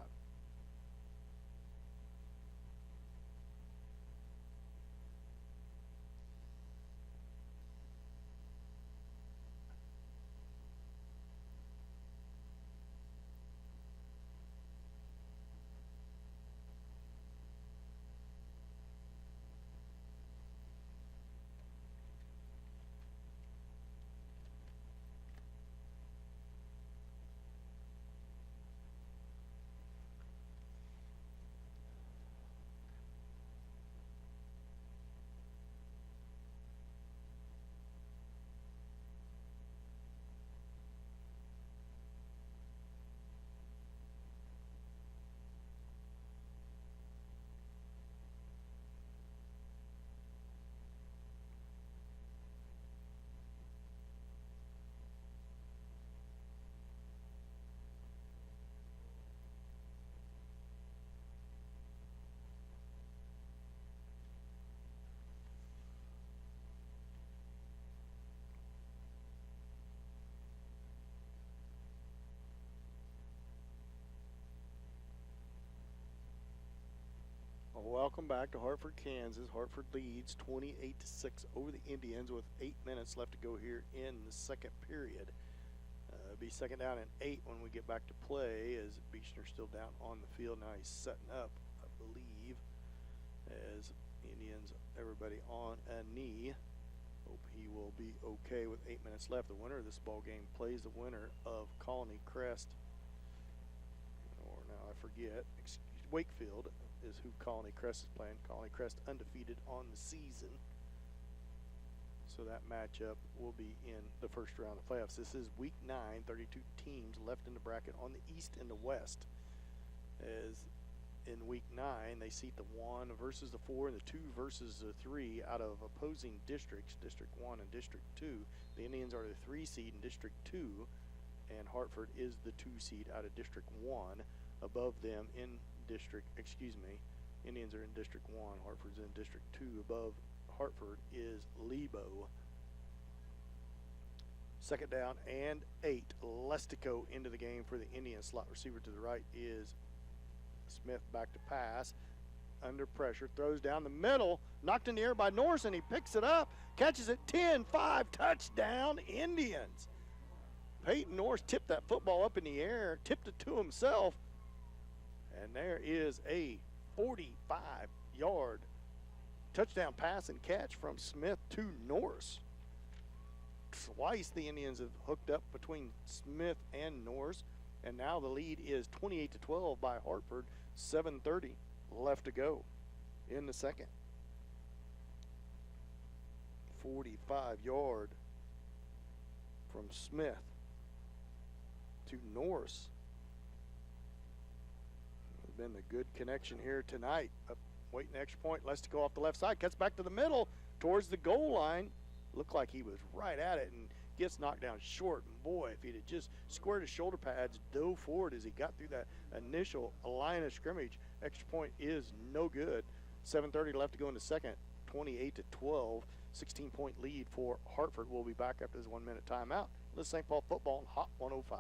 Welcome back to Hartford, Kansas. Hartford leads 28-6 over the Indians with 8 minutes left to go here in the second period. It'll be second down and 8 when we get back to play, as Beechner's still down on the field. Now he's setting up, I believe, as Indians, everybody on a knee. Hope he will be okay with 8 minutes left. The winner of this ball game plays the winner of Colony Crest, or now I forget, Wakefield is who Colony Crest is playing. Colony Crest undefeated on the season. So that matchup will be in the first round of playoffs. This is week 9, 32 teams left in the bracket on the East and the West. As in week 9, they seat the 1 versus the 4 and the 2 versus the 3 out of opposing districts, District 1 and District 2. The Indians are the 3 seed in District 2, and Hartford is the 2 seed out of District 1. Above them in Indians are in District 1, Hartford's in District 2. Above Hartford is Lebo. Second down and 8. Lestico into the game for the Indians. Slot receiver to the right is Smith, back to pass. Under pressure, throws down the middle, knocked in the air by Norris, and he picks it up, catches it 10-5, touchdown Indians. Peyton Norris tipped that football up in the air, tipped it to himself, and there is a 45-yard touchdown pass and catch from Smith to Norris. Twice the Indians have hooked up between Smith and Norris, and now the lead is 28-12 by Hartford. 7:30 left to go in the second. 45-yard from Smith to Norris. Been a good connection here tonight. Waiting the extra point. Lestico off the left side, cuts back to the middle towards the goal line. Looked like he was right at it and gets knocked down short. And boy, if he'd have just squared his shoulder pads, dove forward as he got through that initial line of scrimmage, extra point is no good. 7:30 left to go in the second. 28-12, 16-point lead for Hartford. We'll be back after this 1-minute timeout. This is St. Paul football on Hot 105.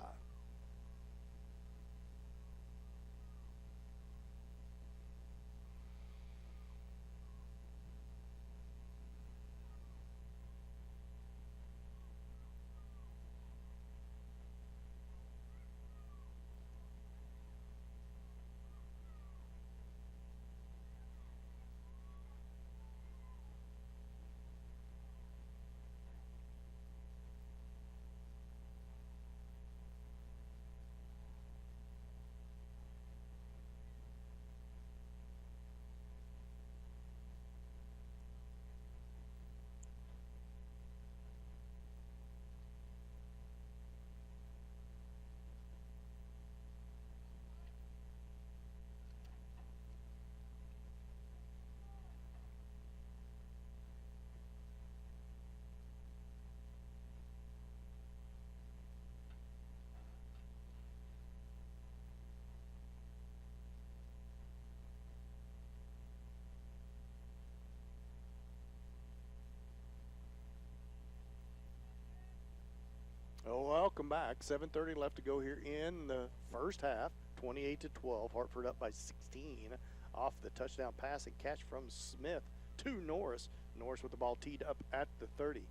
Oh, welcome back. 7:30 left to go here in the first half. 28-12. Hartford up by 16 off the touchdown pass and catch from Smith to Norris. Norris with the ball teed up at the 30.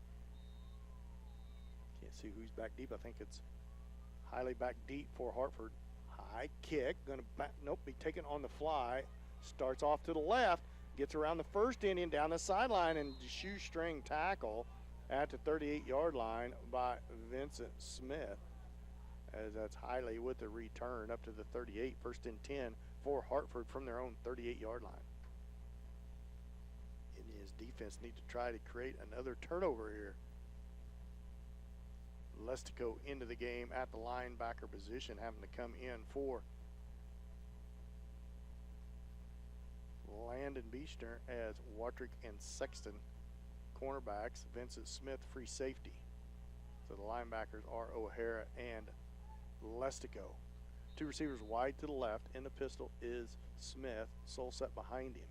Can't see who's back deep. I think it's highly back deep for Hartford. High kick. Going to be taken on the fly. Starts off to the left. Gets around the first Indian down the sideline, and shoestring tackle at the 38-yard line by Vincent Smith, as that's highly with the return up to the 38. First and 10 for Hartford from their own 38-yard line. Indians defense need to try to create another turnover here. Lestico into the game at the linebacker position, having to come in for Landon Beechner as Watrick and Sexton cornerbacks. Vincent Smith free safety. So the linebackers are O'Hara and Lestico. Two receivers wide to the left. In the pistol is Smith. Sole set behind him.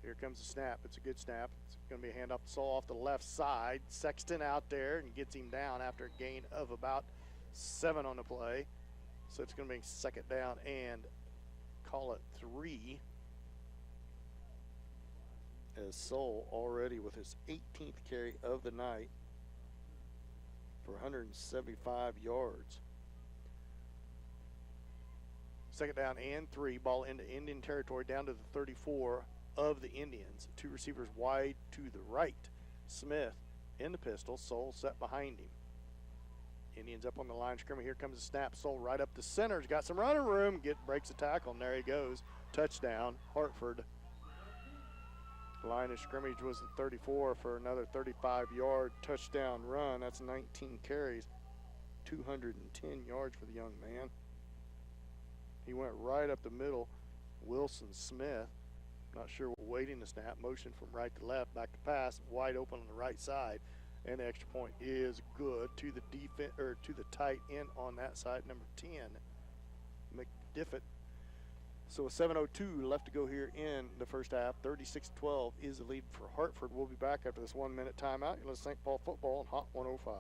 Here comes the snap. It's a good snap. It's going to be a handoff to Sole off the left side. Sexton out there and gets him down after a gain of about 7 on the play. So it's going to be second down and call it 3. As Soul already with his 18th carry of the night for 175 yards. Second down and 3. Ball into Indian territory down to the 34 of the Indians. 2 receivers wide to the right. Smith in the pistol. Soul set behind him. Indians up on the line of scrimmage. Here comes the snap. Soul right up the center. He's got some running room. Breaks a tackle, and there he goes. Touchdown, Hartford. Line of scrimmage was at 34 for another 35-yard touchdown run. That's 19 carries, 210 yards for the young man. He went right up the middle. Wilson Smith, not sure, waiting the snap. Motion from right to left, back to pass, wide open on the right side, and the extra point is good to the defense, or to the tight end on that side, number 10, McDiffett. So with 7:02 left to go here in the first half, 36-12 is the lead for Hartford. We'll be back after this 1-minute timeout. You're listening to St. Paul football on Hot 105.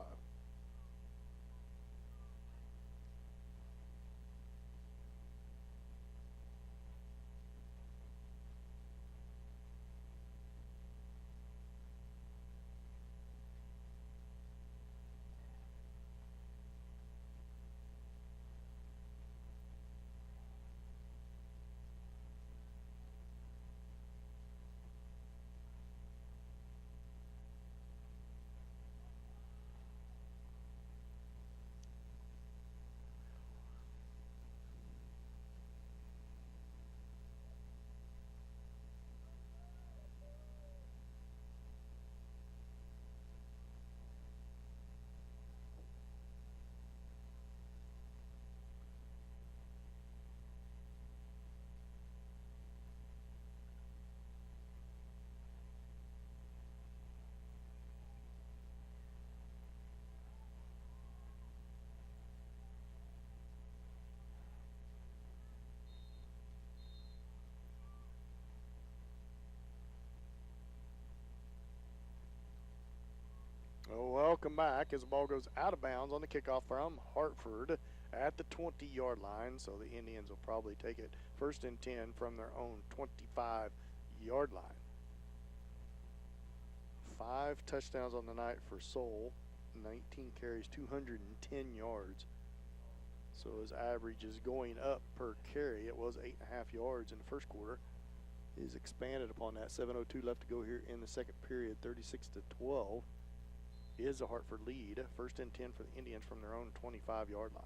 Welcome back as the ball goes out of bounds on the kickoff from Hartford at the 20-yard line. So the Indians will probably take it 1st and 10 from their own 25-yard line. 5 touchdowns on the night for Soul, 19 carries, 210 yards. So his average is going up per carry. It was 8.5 yards in the first quarter. He's expanded upon that. 7:02 left to go here in the second period. 36-12 is the Hartford lead. 1st and 10 for the Indians from their own 25-yard line.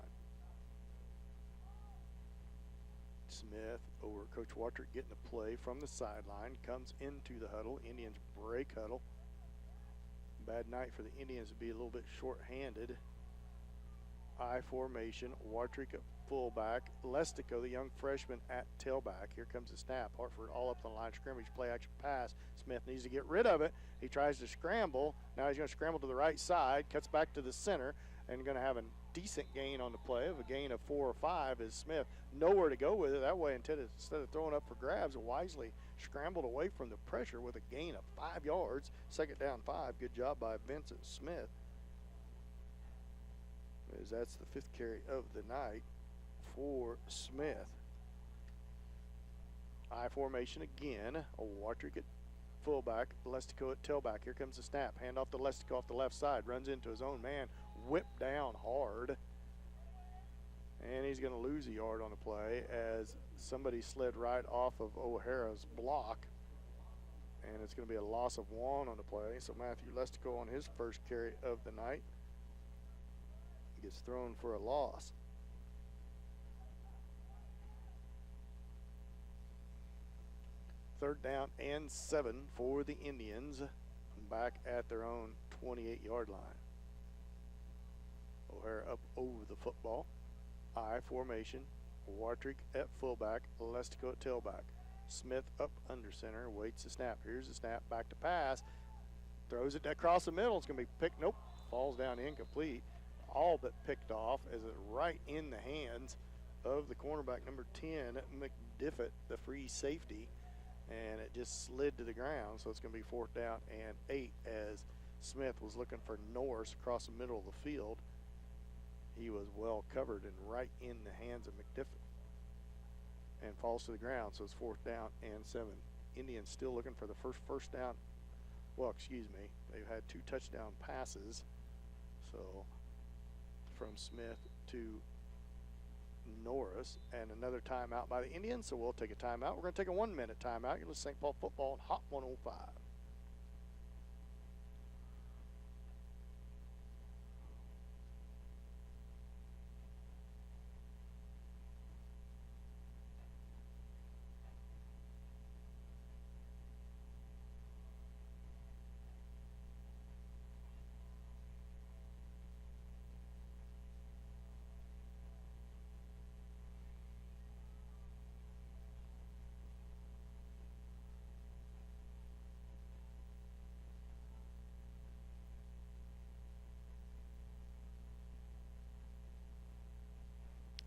Smith over Coach Watrick getting the play from the sideline. Comes into the huddle. Indians break huddle. Bad night for the Indians to be a little bit short-handed. I formation. Watrick at fullback. Lestico, the young freshman, at tailback. Here comes the snap. Hartford all up on the line of scrimmage. Play action pass. Smith needs to get rid of it. He tries to scramble. Now he's going to scramble to the right side. Cuts back to the center. And going to have a decent gain on the play of a gain of 4 or 5 is Smith. Nowhere to go with it. That way, instead of throwing up for grabs, wisely scrambled away from the pressure with a gain of 5 yards. 2nd down 5. Good job by Vincent Smith. As that's the 5th carry of the night for Smith. I formation again. Watrick at fullback, Lestico at tailback. Here comes the snap. Hand off to Lestico off the left side. Runs into his own man. Whipped down hard. And he's going to lose a yard on the play as somebody slid right off of O'Hara's block. And it's going to be a loss of 1 on the play. So Matthew Lestico on his first carry of the night gets thrown for a loss. Third down and 7 for the Indians back at their own 28-yard line. O'Hara up over the football. I formation. Watrick at fullback. Lestico at tailback. Smith up under center. Waits the snap. Here's the snap. Back to pass. Throws it across the middle. It's going to be picked. Nope. Falls down incomplete. All but picked off as it right in the hands of the cornerback number 10, McDiffett, the free safety. And it just slid to the ground. So it's going to be 4th down and 8 as Smith was looking for Norris across the middle of the field. He was well covered and right in the hands of McDiffett. and falls to the ground. So it's 4th down and 7. Indians still looking for the first down. Well, excuse me. They've had 2 touchdown passes. So from Smith to Norris, and another timeout by the Indians. So we'll take a timeout. We're going to take a 1-minute timeout. You're listening to St. Paul Football on Hot 105.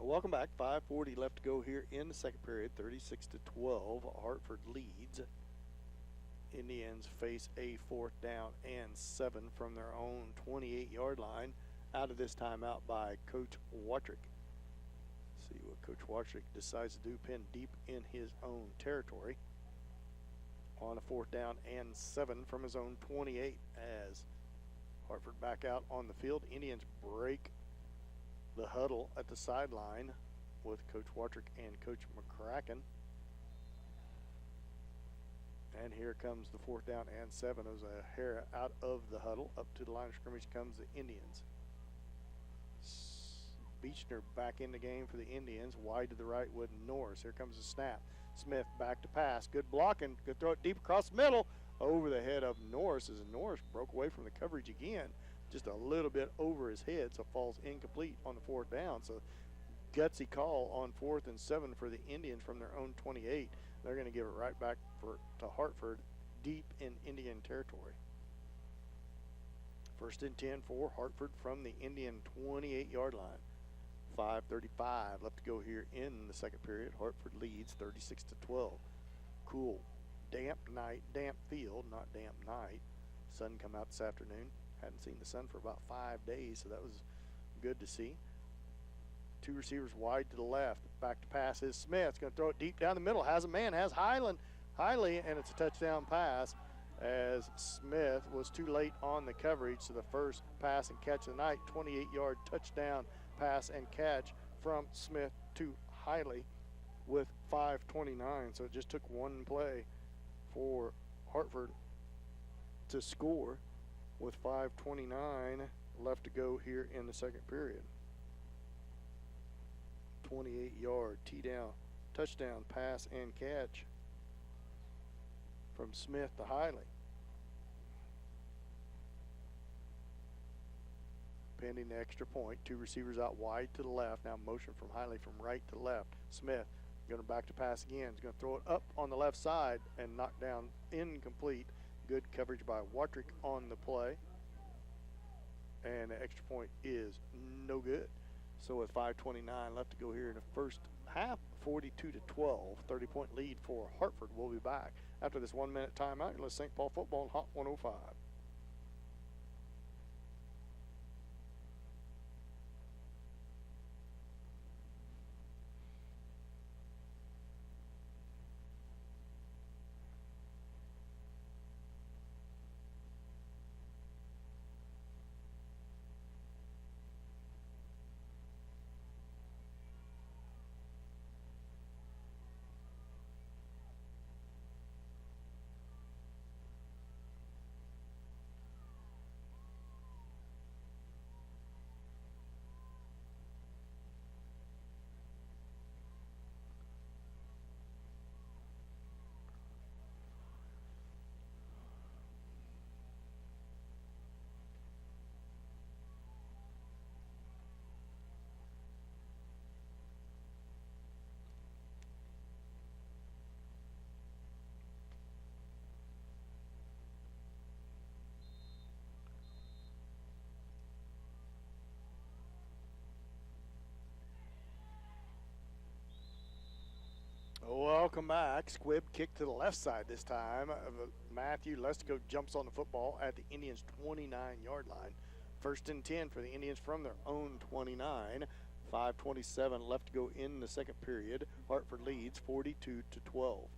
Welcome back. 5:40 left to go here in the second period. 36-12. Hartford leads. Indians face a 4th down and 7 from their own 28-yard line. Out of this timeout by Coach Watrick. See what Coach Watrick decides to do. Pinned deep in his own territory. On a 4th down and 7 from his own 28 as Hartford back out on the field. Indians break the huddle at the sideline with Coach Watrick and Coach McCracken. And here comes the 4th down and 7 as a hair out of the huddle. Up to the line of scrimmage comes the Indians. Beechner back in the game for the Indians. Wide to the right with Norris. Here comes the snap. Smith back to pass. Good blocking. Good throw it deep across the middle. Over the head of Norris as Norris broke away from the coverage again. Just a little bit over his head, so falls incomplete on the 4th down. So gutsy call on 4th and 7 for the Indians from their own 28. They're going to give it right back to Hartford deep in Indian territory. 1st and 10 for Hartford from the Indian 28-yard line. 5:35 left to go here in the second period. Hartford leads 36-12. Cool, damp night, damp field, not damp night. Sun come out this afternoon. Hadn't seen the sun for about 5 days, so that was good to see. 2 receivers wide to the left. Back to pass is Smith. Going to throw it deep down the middle. Has a man, has Hiley, and it's a touchdown pass as Smith was too late on the coverage. So the first pass and catch of the night, 28-yard touchdown pass and catch from Smith to Hiley with 5:29. So it just took one play for Hartford to score with 5:29 left to go here in the second period. 28-yard T-down touchdown pass and catch from Smith to Hiley. Pending the extra point. 2 receivers out wide to the left. Now motion from Hiley from right to left. Smith going to back to pass again. He's going to throw it up on the left side and knock down incomplete. Good coverage by Watrick on the play. And the extra point is no good. So with 5:29 left to go here in the first half, 42-12, 30-point lead for Hartford. We'll be back after this 1-minute timeout. You're listening to St. Paul Football on Hot 105. Welcome back. Squibb kick to the left side this time. Matthew Lestico jumps on the football at the Indians' 29-yard line. 1st and 10 for the Indians from their own 29. 5:27 left to go in the second period. Hartford leads 42-12.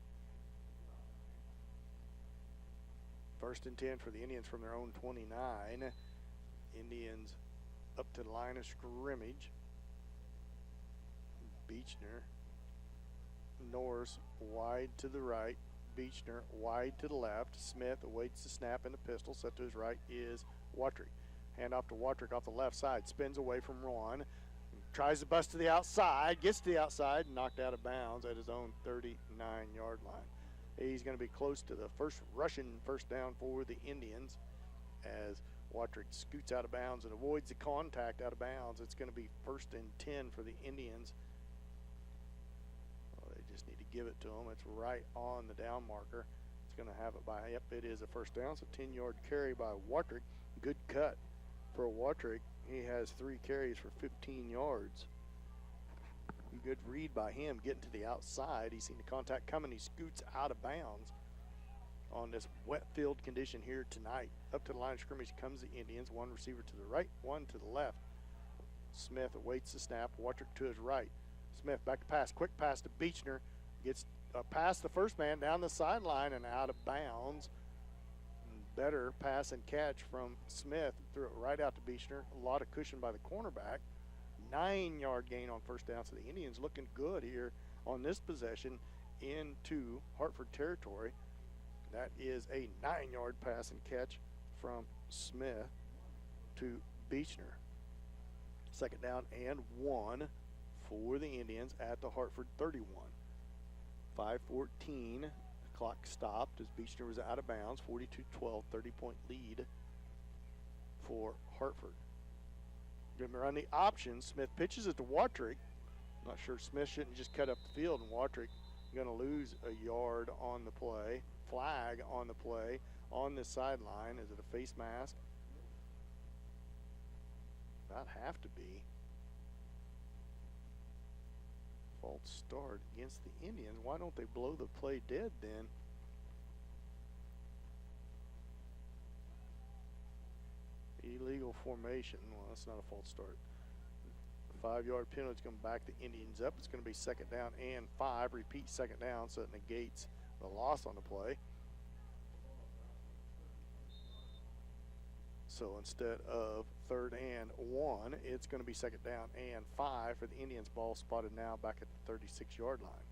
First and 10 for the Indians from their own 29. Indians up to the line of scrimmage. Beechner. Norris wide to the right. Beechner wide to the left. Smith awaits the snap in the pistol. Set to his right is Watrick. Hand off to Watrick off the left side. Spins away from Ron. Tries to bust to the outside. Gets to the outside. Knocked out of bounds at his own 39-yard line. He's going to be close to the first rushing first down for the Indians as Watrick scoots out of bounds and avoids the contact out of bounds. It's going to be first and 10 for the Indians. Well, they just need to give it to them. It's right on the down marker. It's going to have it by, yep, it is a first down. So 10-yard carry by Watrick. Good cut for Watrick. He has 3 carries for 15 yards. Good read by him getting to the outside. He's seen the contact coming. He scoots out of bounds on this wet field condition here tonight. Up to the line of scrimmage comes the Indians. One receiver to the right, one to the left. Smith awaits the snap. Watrick to his right. Smith back to pass. Quick pass to Beechner. Gets past the first man down the sideline and out of bounds. Better pass and catch from Smith. Threw it right out to Beechner. A lot of cushion by the cornerback. 9-yard gain on first down. So the Indians looking good here on this possession into Hartford territory. That is a 9-yard pass and catch from Smith to Beechner. Second down and 1 for the Indians at the Hartford 31. 5:14. Clock stopped as Beechner was out of bounds. 42-12, 30-point lead for Hartford. Going to run the option. Smith pitches it to Watrick. Not sure Smith shouldn't just cut up the field, and Watrick going to lose a yard on the play. Flag on the play on this sideline. Is it a face mask? About have to be. False start against the Indians. Why don't they blow the play dead then? Illegal formation. Well, that's not a false start. 5-yard penalty is going to back the Indians up. It's going to be second down and 5. Repeat second down, so it negates the loss on the play. So instead of third and 1, it's going to be second down and 5 for the Indians. Ball spotted now back at the 36-yard line.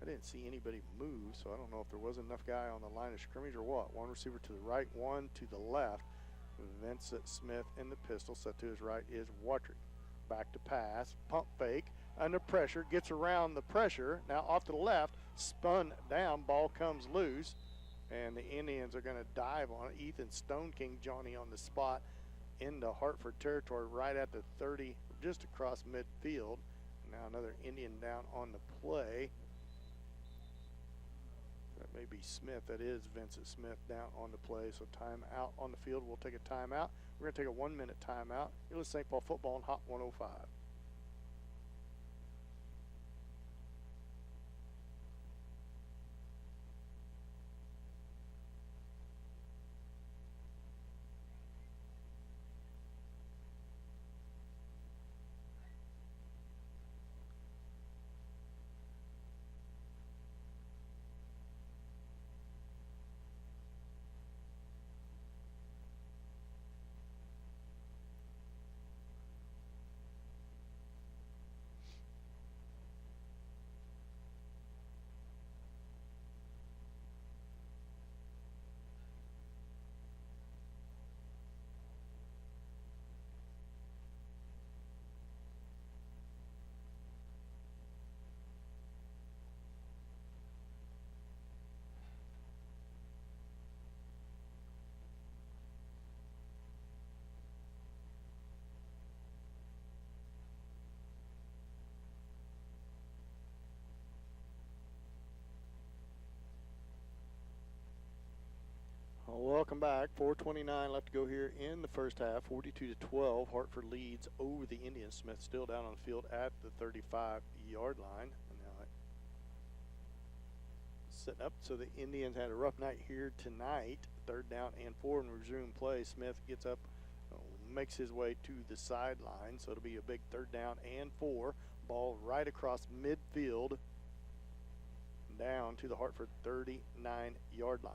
I didn't see anybody move, so I don't know if there wasn't enough guy on the line of scrimmage or what. One receiver to the right, one to the left. Vincent Smith in the pistol. Set to his right is Watrick. Back to pass. Pump fake. Under pressure. Gets around the pressure. Now off to the left. Spun down. Ball comes loose. And the Indians are going to dive on it. Ethan Stone King Johnny on the spot into Hartford territory right at the 30, just across midfield. Now another Indian down on the play. That may be Smith. That is Vincent Smith down on the play. So timeout on the field. We'll take a timeout. We're going to take a 1-minute timeout. You're listening to St. Paul Football on Hot 105. Welcome back. 4:29 left to go here in the first half. 42-12. Hartford leads over the Indians. Smith still down on the field at the 35-yard line. And now setting up. So the Indians had a rough night here tonight. Third down and 4 and resume play. Smith gets up makes his way to the sideline, so it'll be a big 3rd down and 4. Ball right across midfield down to the Hartford 39-yard line.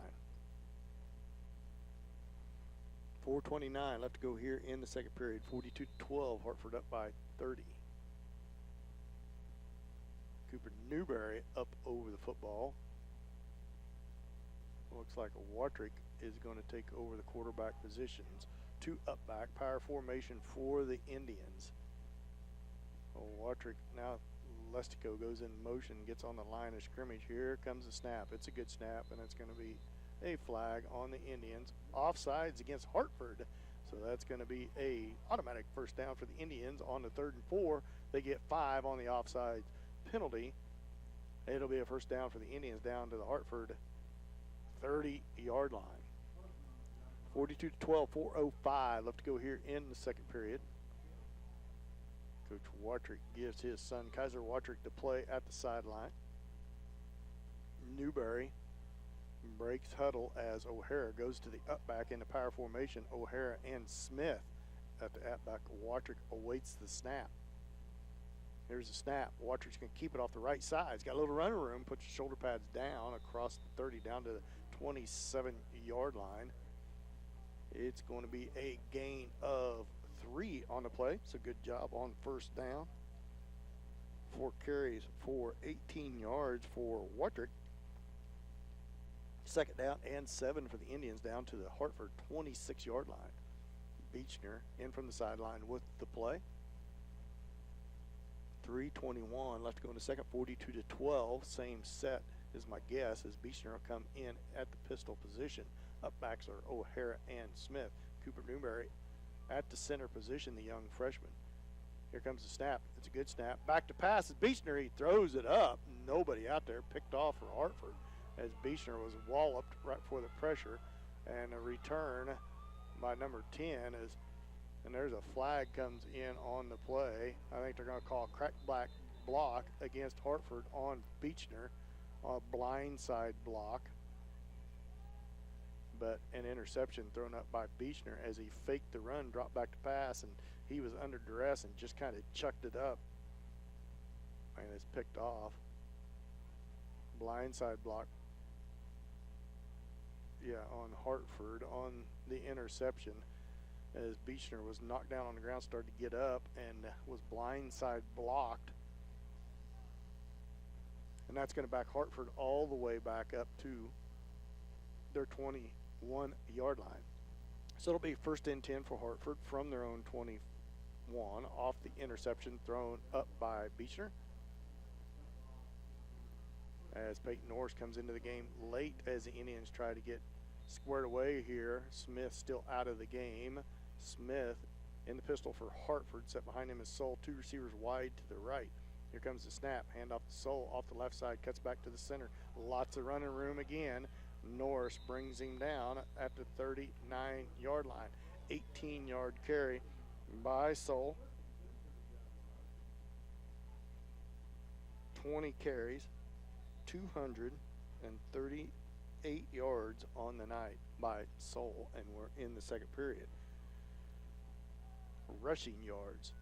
4:29 left to go here in the second period. 42-12, Hartford up by 30. Cooper Newberry up over the football. Looks like Watrick is going to take over the quarterback positions. 2 up back, power formation for the Indians. Watrick, now Lestico goes in motion, gets on the line of scrimmage. Here comes the snap. It's a good snap, and it's going to be a flag on the Indians. Offsides against Hartford. So that's going to be a automatic first down for the Indians on the 3rd and 4. They get 5 on the offside penalty. It'll be a first down for the Indians down to the Hartford 30-yard line. 42-12, 4:05 left to go here in the second period. Coach Watrick gives his son Kaiser Watrick to play at the sideline. Newberry breaks huddle as O'Hara goes to the up back in the power formation. O'Hara and Smith at the up back. Watrick awaits the snap. Here's the snap. Watrick's going to keep it off the right side. He's got a little running room. Puts your shoulder pads down across the 30 down to the 27-yard line. It's going to be a gain of 3 on the play. So good job on first down. 4 carries for 18 yards for Watrick. Second down and 7 for the Indians down to the Hartford 26-yard line. Beechner in from the sideline with the play. 3:21 left to go in the second. 42-12. Same set is my guess as Beechner will come in at the pistol position. Up backs are O'Hara and Smith. Cooper Newberry at the center position, the young freshman. Here comes the snap. It's a good snap. Back to pass. Beechner, he throws it up. Nobody out there. Picked off for Hartford as Beechner was walloped right before the pressure. And a return by number 10 is, and there's a flag comes in on the play. I think they're going to call a crack black block against Hartford on Beechner, a blindside block. But an interception thrown up by Beechner as he faked the run, dropped back to pass, and he was under duress and just kind of chucked it up. And it's picked off. Blindside block. Yeah, on Hartford on the interception as Beechner was knocked down on the ground, started to get up, and was blindside blocked. And that's going to back Hartford all the way back up to their 21-yard line. So it'll be first and 10 for Hartford from their own 21 off the interception thrown up by Beechner. As Peyton Norris comes into the game late as the Indians try to get squared away here. Smith still out of the game. Smith in the pistol for Hartford. Set behind him is Soul. 2 receivers wide to the right. Here comes the snap. Hand off to Soul off the left side. Cuts back to the center. Lots of running room again. Norris brings him down at the 39-yard line. 18-yard carry by Soul. 20 carries. 238 yards on the night by Soul, and we're in the second period. Rushing yards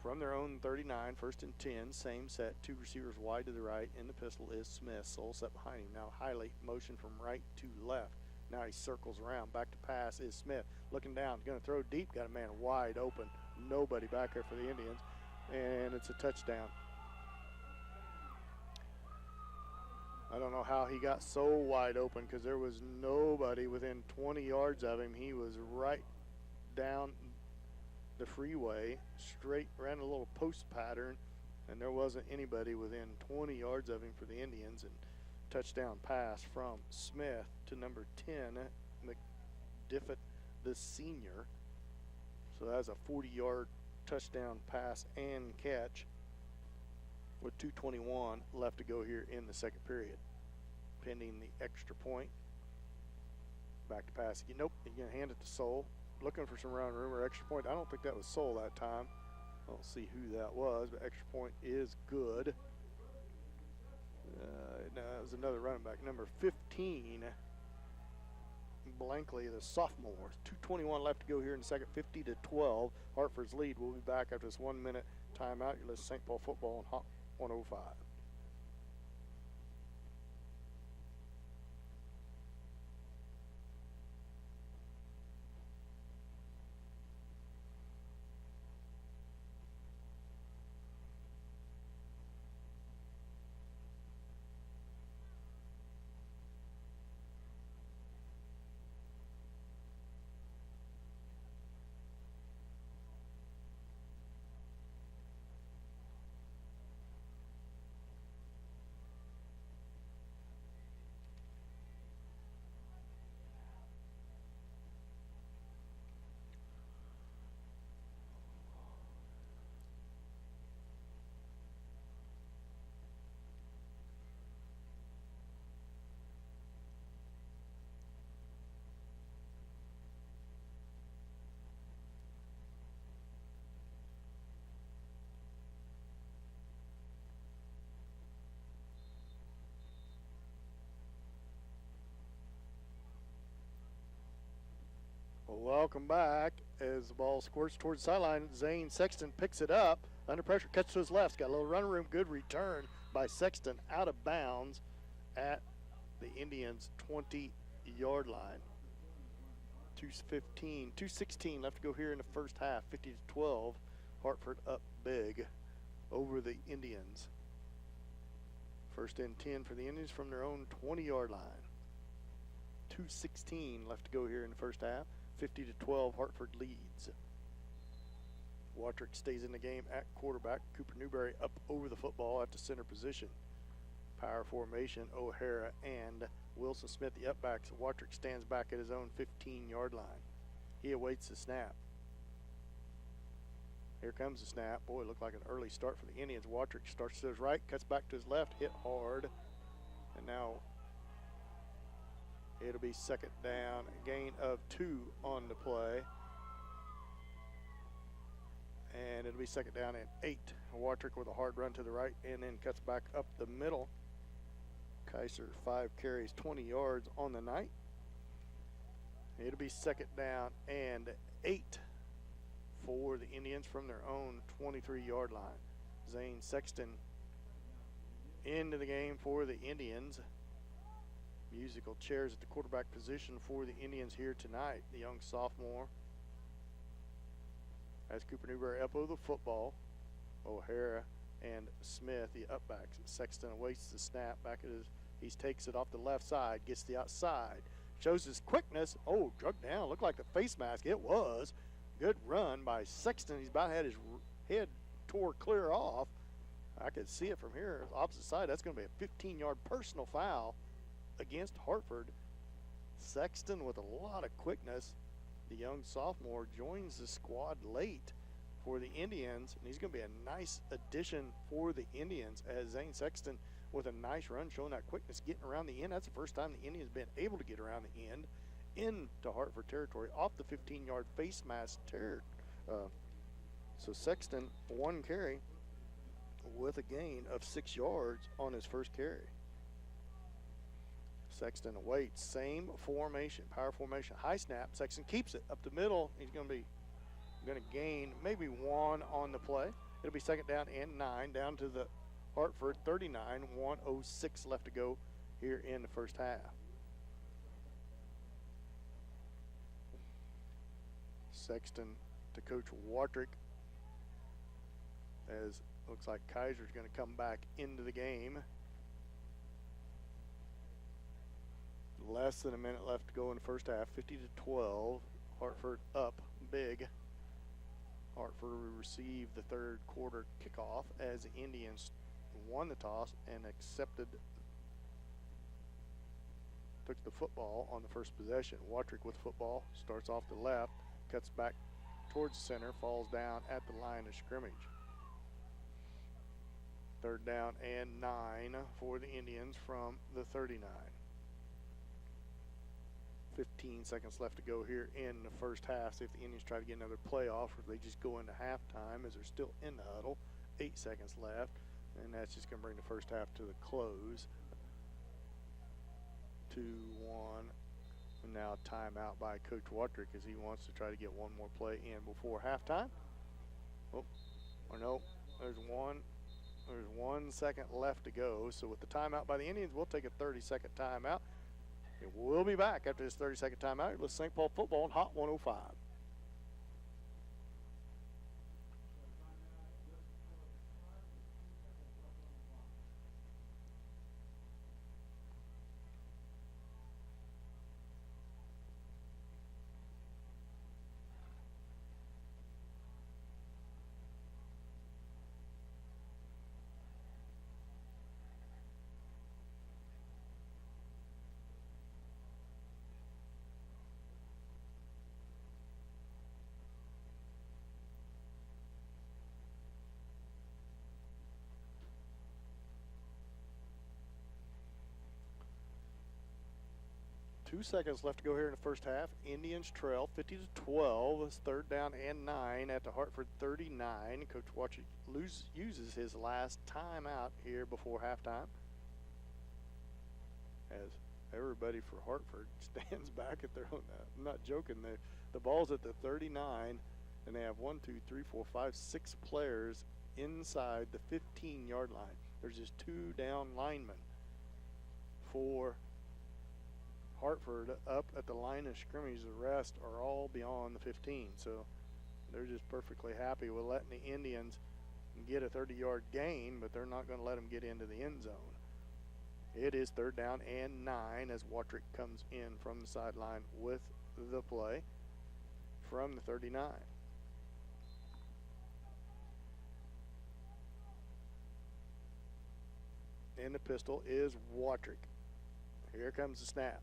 from their own 39, first and 10, same set, 2 receivers wide to the right. In the pistol is Smith. Soul set behind him. Now Hiley motion from right to left. Now he circles around. Back to pass is Smith. Looking down, going to throw deep. Got a man wide open. Nobody back there for the Indians, and it's a touchdown. I don't know how he got so wide open because there was nobody within 20 yards of him. He was right down the freeway, straight, ran a little post pattern, and there wasn't anybody within 20 yards of him for the Indians. And touchdown pass from Smith to number 10, McDiffett, the senior. So that's a 40-yard touchdown pass and catch with 2:21 left to go here in the second period. Pending the extra point. Back to pass again. Nope, you're going to hand it to Soul. Looking for some round room or extra point. I don't think that was Soul that time. I don't see who that was, but extra point is good. No, it was another running back. Number 15, Blankley, the sophomore. 2:21 left to go here in the second, 50-12. Hartford's lead. We'll be back after this 1 minute timeout. You're listening to St. Paul football on Hot 105. Welcome back as the ball squirts towards the sideline. Zane Sexton picks it up. Under pressure, cuts to his left. Got a little run room. Good return by Sexton out of bounds at the Indians' 20-yard line. 2:16 left to go here in the first half. 50-12. Hartford up big over the Indians. First and 10 for the Indians from their own 20-yard line. 2:16 left to go here in the first half. 50-12, Hartford leads. Watrick stays in the game at quarterback. Cooper Newberry up over the football at the center position. Power formation, O'Hara and Wilson Smith, the upbacks. Watrick stands back at his own 15-yard line. He awaits the snap. Here comes the snap. Boy, it looked like an early start for the Indians. Watrick starts to his right, cuts back to his left, hit hard. And now it'll be second down, a gain of 2 on the play. And it'll be second down and 8. Watrick with a hard run to the right and then cuts back up the middle. Kaiser 5 carries, 20 yards on the night. It'll be second down and 8 for the Indians from their own 23-yard line. Zane Sexton into the game for the Indians. Musical chairs at the quarterback position for the Indians here tonight. The young sophomore has Cooper Newberry up over the football. O'Hara and Smith, the upbacks. Sexton awaits the snap. Back at his, he takes it off the left side, gets the outside, shows his quickness. Oh, drug down. Looked like the face mask. It was. Good run by Sexton. He's about had his head tore clear off. I could see it from here. Opposite side. That's going to be a 15-yard personal foul against Hartford. Sexton with a lot of quickness. The young sophomore joins the squad late for the Indians, and he's going to be a nice addition for the Indians as Zane Sexton with a nice run, showing that quickness, getting around the end. That's the first time the Indians been able to get around the end into Hartford territory off the 15-yard face mask territory. So Sexton, 1 carry with a gain of 6 yards on his first carry. Sexton awaits, same formation, power formation, high snap. Sexton keeps it up the middle. He's going to gain maybe 1 on the play. It'll be second down and 9 down to the Hartford 39. 1:06 left to go here in the first half. Sexton to Coach Watrick as looks like Kaiser's going to come back into the game. Less than a minute left to go in the first half. 50-12. Hartford up big. Hartford will receive the third quarter kickoff as the Indians won the toss and took the football on the first possession. Watrick with football, starts off the left, cuts back towards the center, falls down at the line of scrimmage. Third down and 9 for the Indians from the 39. 15 seconds left to go here in the first half. See if the Indians try to get another playoff or if they just go into halftime as they're still in the huddle. 8 seconds left, and that's just going to bring the first half to the close. 2-1, and now timeout by Coach Watrick as he wants to try to get one more play in before halftime. Oh, or no, there's 1 second left to go. So with the timeout by the Indians, we'll take a 30-second timeout. And we'll be back after this 30-second timeout. Let's St. Paul football on Hot 105. 2 seconds left to go here in the first half. Indians trail 50-12. It's 3rd down and 9 at the Hartford 39. Coach Watrick uses his last timeout here before halftime, as everybody for Hartford stands back at their own. I'm not joking. The ball's at the 39, and they have 6 players inside the 15-yard line. There's just 2 down linemen for Hartford up at the line of scrimmage. The rest are all beyond the 15, so they're just perfectly happy with letting the Indians get a 30-yard gain, but they're not going to let them get into the end zone. It is 3rd down and 9 as Watrick comes in from the sideline with the play from the 39. In the pistol is Watrick. Here comes the snap.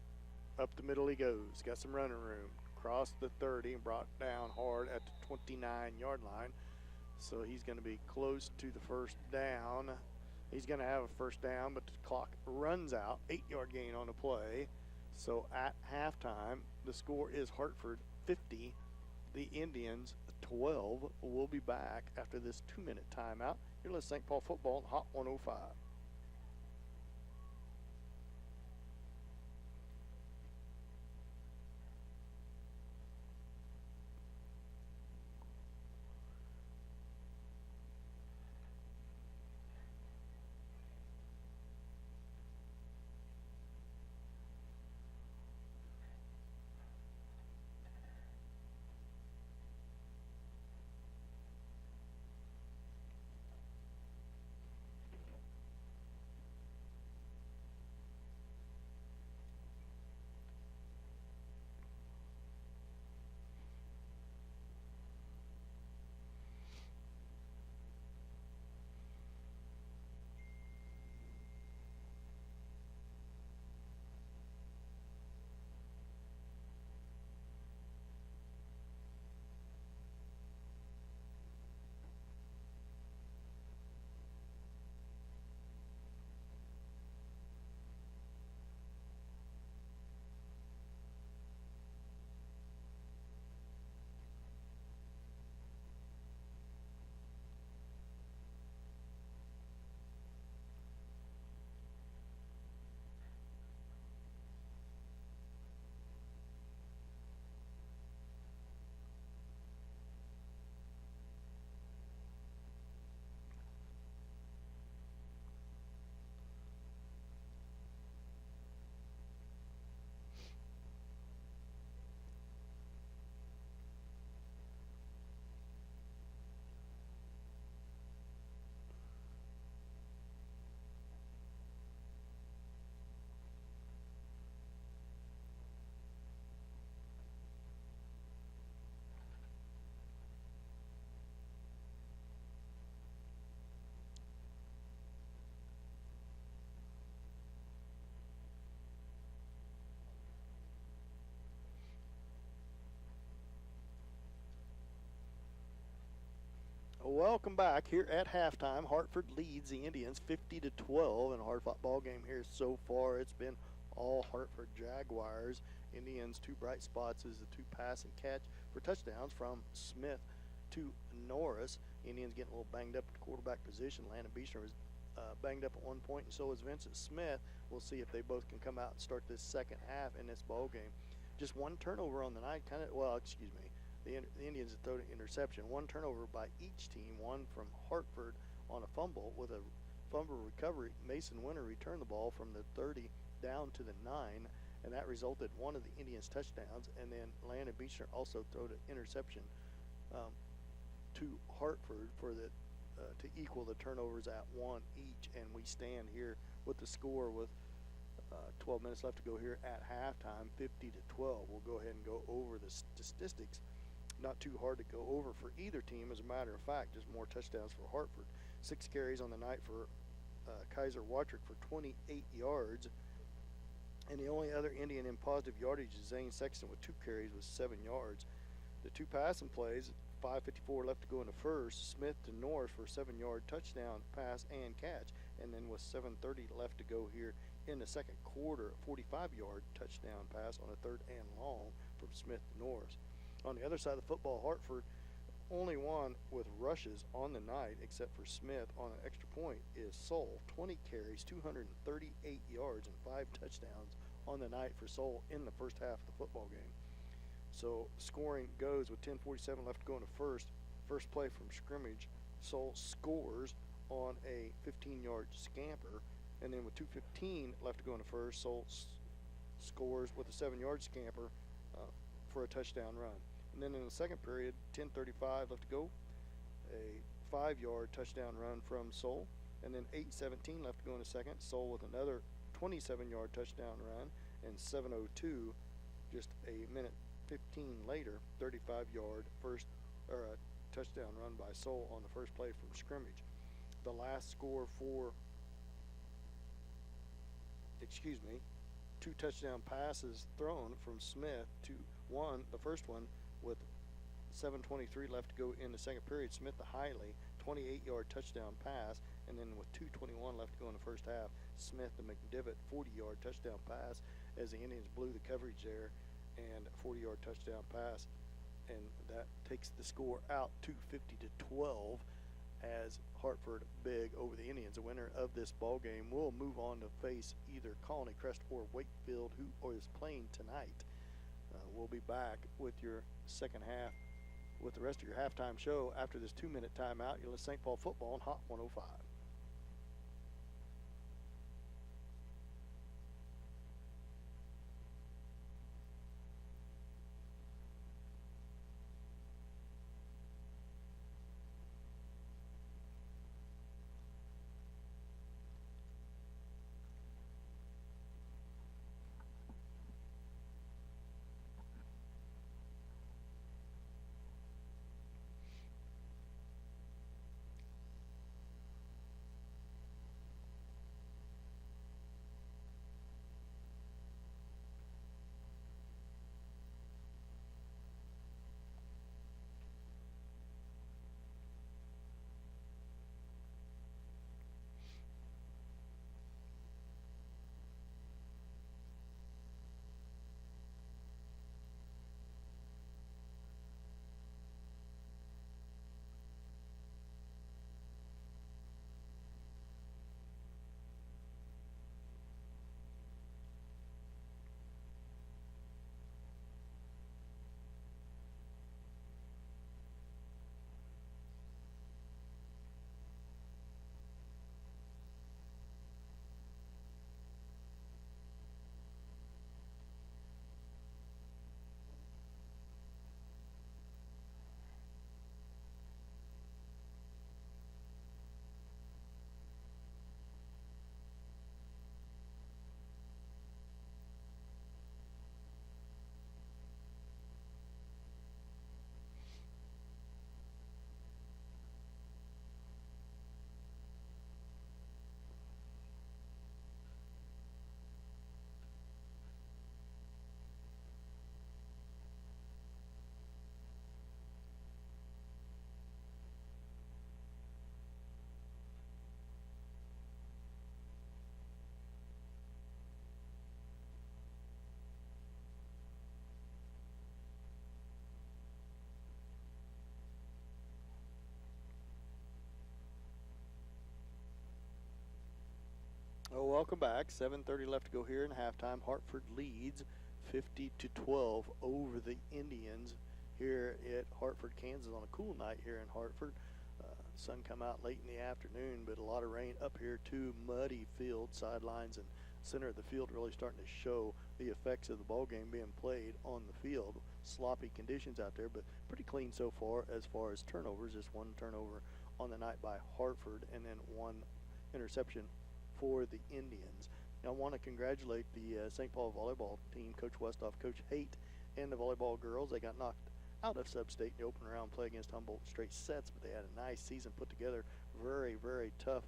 Up the middle he goes. Got some running room. Crossed the 30 and brought down hard at the 29-yard line. So he's going to be close to the first down. He's going to have a first down, but the clock runs out. 8-yard gain on the play. So at halftime, the score is Hartford 50, the Indians 12. We'll be back after this 2-minute timeout. Here at St. Paul football on Hot 105. Welcome back here at halftime. Hartford leads the Indians 50-12 in a hard-fought ball game here so far. It's been all Hartford Jaguars. Indians' 2 bright spots is the 2 pass and catch for touchdowns from Smith to Norris. Indians getting a little banged up at the quarterback position. Landon Beechner was banged up at one point, and so is Vincent Smith. We'll see if they both can come out and start this second half in this ball game. Just one turnover on the night, the Indians had thrown an interception. One turnover by each team, one from Hartford on a fumble. With a fumble recovery, Mason Winter returned the ball from the 30 down to the 9, and that resulted in one of the Indians' touchdowns. And then Landon Beechner also threw an interception to Hartford for the to equal the turnovers at one each. And we stand here with the score with 12 minutes left to go here at halftime, 50-12. We'll go ahead and go over the statistics. Not too hard to go over for either team, as a matter of fact. Just more touchdowns for Hartford. 6 carries on the night for Kaiser Watrick for 28 yards. And the only other Indian in positive yardage is Zane Sexton with 2 carries with 7 yards. The 2 passing plays, 5:54 left to go in the first. Smith to Norris for a 7-yard touchdown pass and catch. And then with 7:30 left to go here in the second quarter, a 45-yard touchdown pass on a 3rd and long from Smith to Norris. On the other side of the football, Hartford only one with rushes on the night, except for Smith on an extra point, is Soul. 20 carries, 238 yards, and 5 touchdowns on the night for Soul in the first half of the football game. So scoring goes with 10:47 left to go in the first. First play from scrimmage, Soul scores on a 15-yard scamper. And then with 2:15 left to go in the first, Soul scores with a 7-yard scamper for a touchdown run. And then in the second period, 10:35 left to go, a 5-yard touchdown run from Soul. And then 8:17 left to go in the second, Soul with another 27-yard touchdown run. And 7:02, just a minute 15 later, 35-yard touchdown run by Soul on the first play from scrimmage. The last score for 2 touchdown passes thrown from Smith to the first one with 7:23 left to go in the second period. Smith to Hiley, 28-yard touchdown pass, and then with 2:21 left to go in the first half, Smith to McDivitt, 40-yard touchdown pass as the Indians blew the coverage there, and a 40-yard touchdown pass, and that takes the score out to 50-12 as Hartford big over the Indians. The winner of this ball game will move on to face either Colony Crest or Wakefield, who is playing tonight. We'll be back with your second half, with the rest of your halftime show after this 2-minute timeout. You'll listen to St. Paul football on Hot 105. Oh, welcome back. 7:30 left to go here in halftime. Hartford leads 50-12 over the Indians here at Hartford, Kansas on a cool night here in Hartford. Sun come out late in the afternoon, but a lot of rain up here too. Muddy field, sidelines and center of the field really starting to show the effects of the ball game being played on the field. Sloppy conditions out there, but pretty clean so far as turnovers. Just one turnover on the night by Hartford and then one interception for the Indians. Now, I want to congratulate the St. Paul volleyball team, Coach Westhoff, Coach Haight, and the volleyball girls. They got knocked out of sub-state in the open round play against Humboldt straight sets, but they had a nice season put together. Very, very tough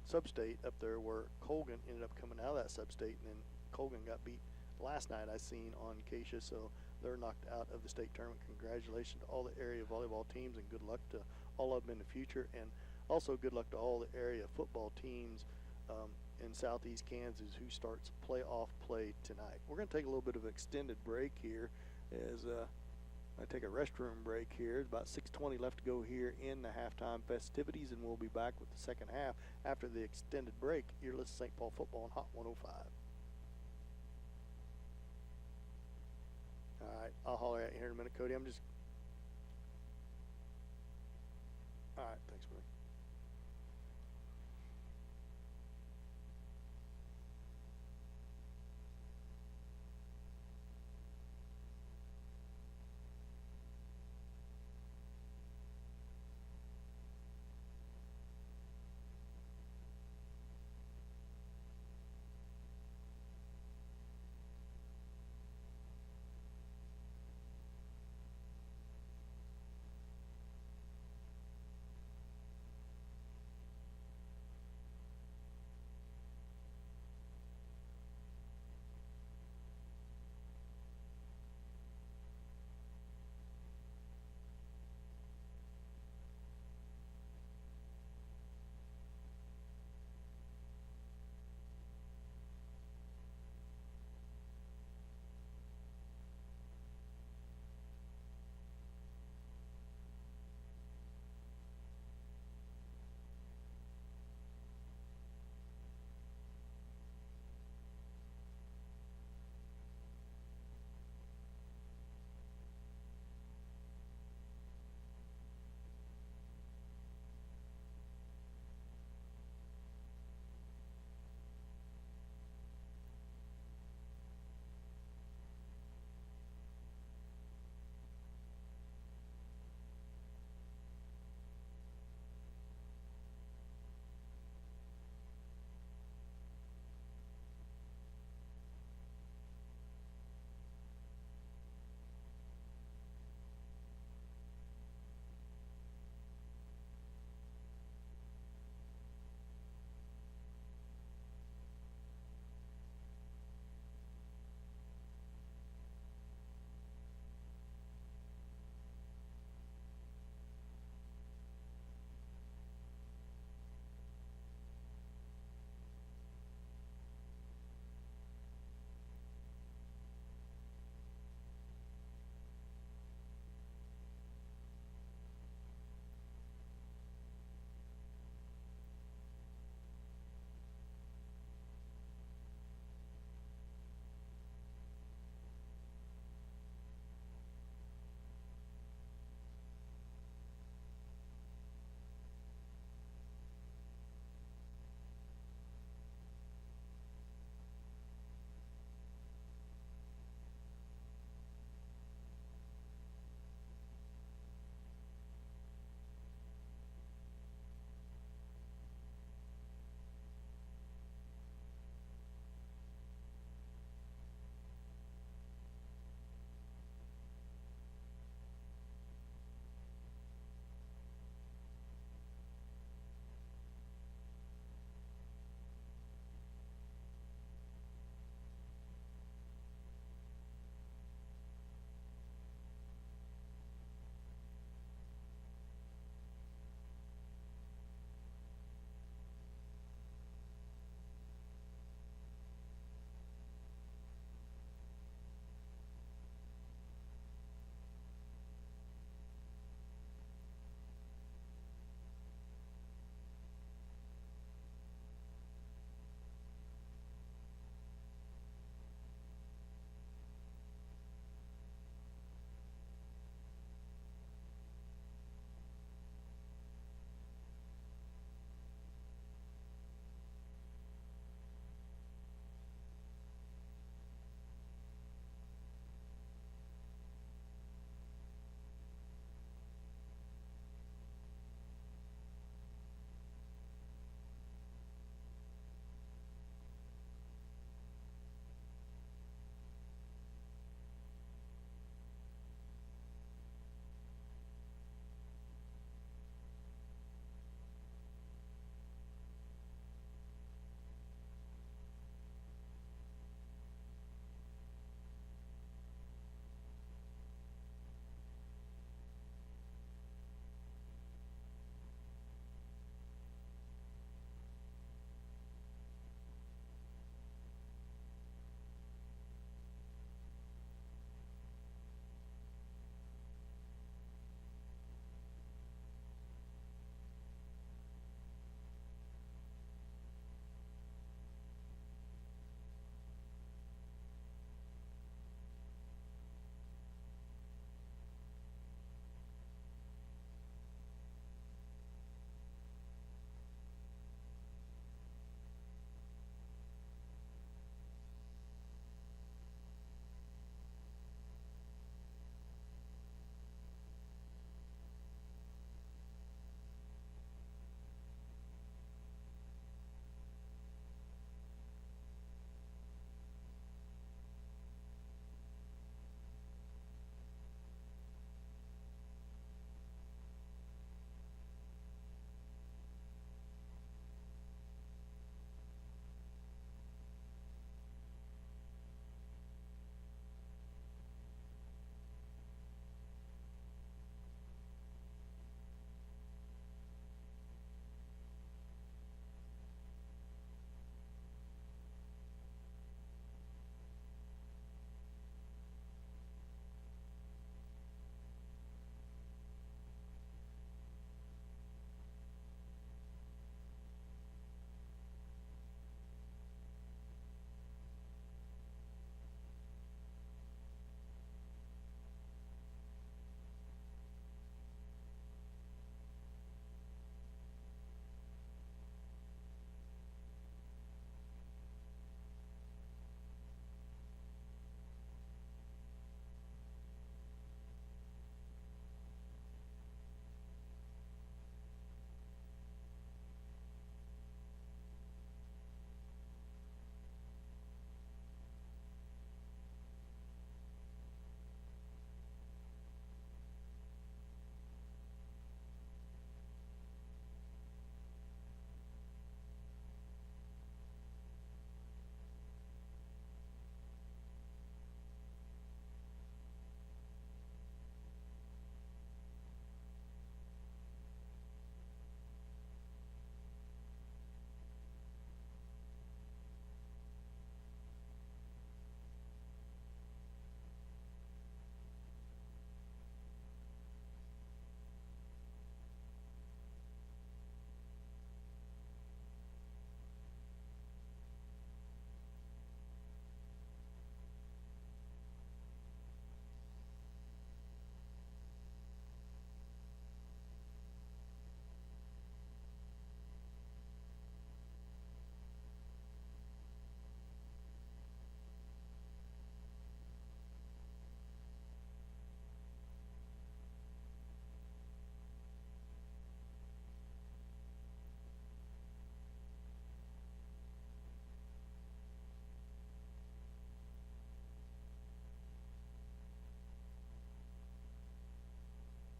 sub-state up there where Colgan ended up coming out of that sub-state, and then Colgan got beat last night I seen on Acacia, so they're knocked out of the state tournament. Congratulations to all the area volleyball teams, and good luck to all of them in the future, and also good luck to all the area football teams in southeast Kansas who starts playoff play tonight. We're going to take a little bit of an extended break here as I take a restroom break here. It's about 6:20 left to go here in the halftime festivities, and we'll be back with the second half after the extended break. You're listening to St. Paul football on Hot 105. All right, I'll holler at you here in a minute, Cody. All right, thanks, buddy.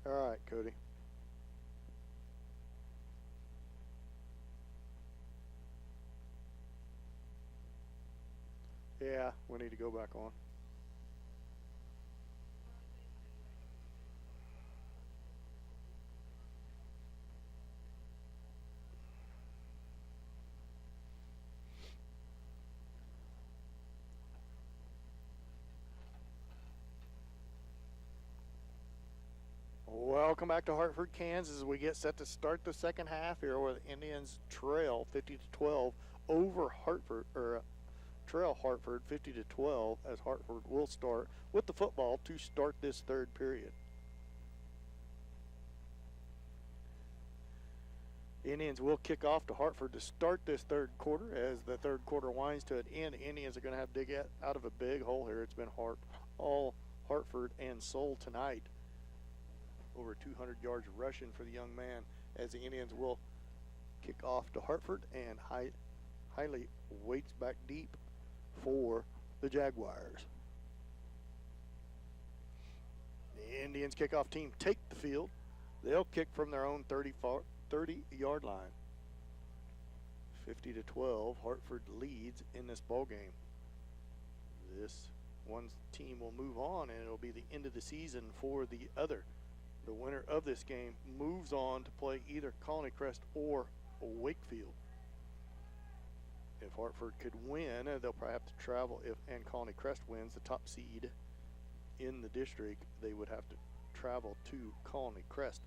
All right, Cody. Yeah, we need to go back on. Welcome back to Hartford, Kansas. As we get set to start the second half here, where the Indians trail 50-12 over Hartford, or trail Hartford 50-12, as Hartford will start with the football to start this third period. The Indians will kick off to Hartford to start this third quarter. As the third quarter winds to an end, the Indians are going to have to dig out of a big hole here. It's been all Hartford and Soul tonight. Over 200 yards rushing for the young man, as the Indians will kick off to Hartford, and Hiley waits back deep for the Jaguars. The Indians kickoff team take the field. They'll kick from their own 30-yard line. 50-12, Hartford leads in this ball game. This one team will move on, and it'll be the end of the season for the other. The winner of this game moves on to play either Colony Crest or Wakefield. If Hartford could win, they'll probably have to travel. And Colony Crest wins, the top seed in the district, they would have to travel to Colony Crest.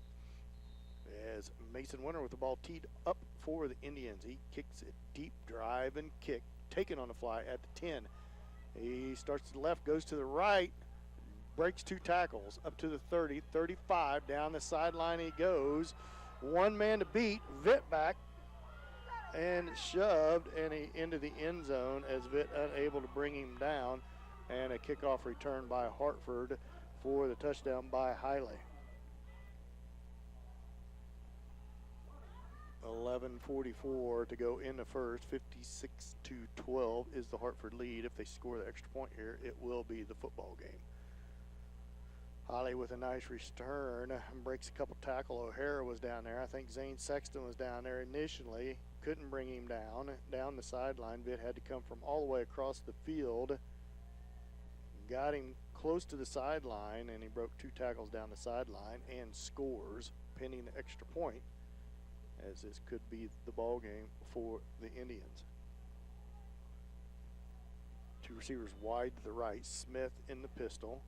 As Mason Winter with the ball teed up for the Indians. He kicks it deep, drive and kick, taken on the fly at the 10. He starts to the left, goes to the right, breaks 2 tackles up to the 30, 35, down the sideline he goes. One man to beat, Vitt back and shoved and he into the end zone, as Vitt unable to bring him down, and a kickoff return by Hartford for the touchdown by Hiley. 11:44 to go in the first. 56-12 is the Hartford lead. If they score the extra point here, it will be the football game. Hiley with a nice return, breaks a couple tackle. O'Hara was down there. I think Zane Sexton was down there initially. Couldn't bring him down the sideline. Vitt had to come from all the way across the field. Got him close to the sideline, and he broke 2 tackles down the sideline and scores, pending the extra point, as this could be the ball game for the Indians. 2 receivers wide to the right. Smith in the pistol.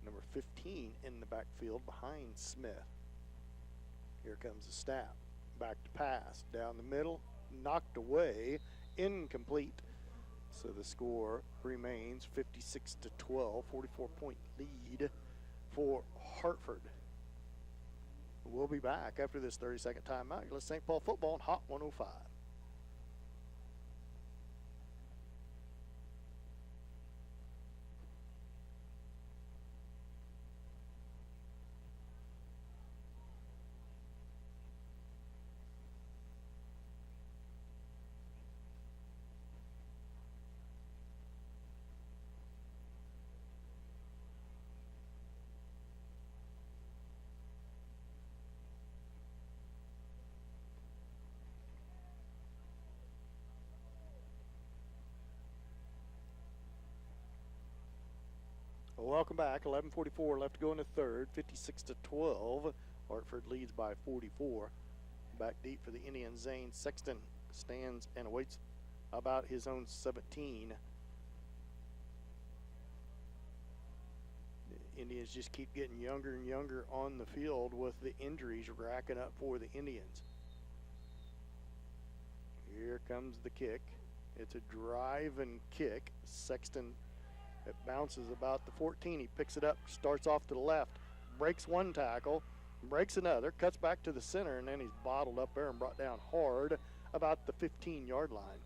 Number 15 in the backfield behind Smith. Here comes the snap. Back to pass. Down the middle. Knocked away. Incomplete. So the score remains 56-12. 44-point lead for Hartford. We'll be back after this 30-second timeout. Let's St. Paul football on Hot 105. Welcome back. 11:44 left to go in the third. 56-12. Hartford leads by 44. Back deep for the Indians. Zane Sexton stands and awaits about his own 17. The Indians just keep getting younger and younger on the field, with the injuries racking up for the Indians. Here comes the kick. It's a drive and kick. Sexton, it bounces about the 14. He picks it up, starts off to the left, breaks 1 tackle, breaks another, cuts back to the center, and then he's bottled up there and brought down hard about the 15-yard line.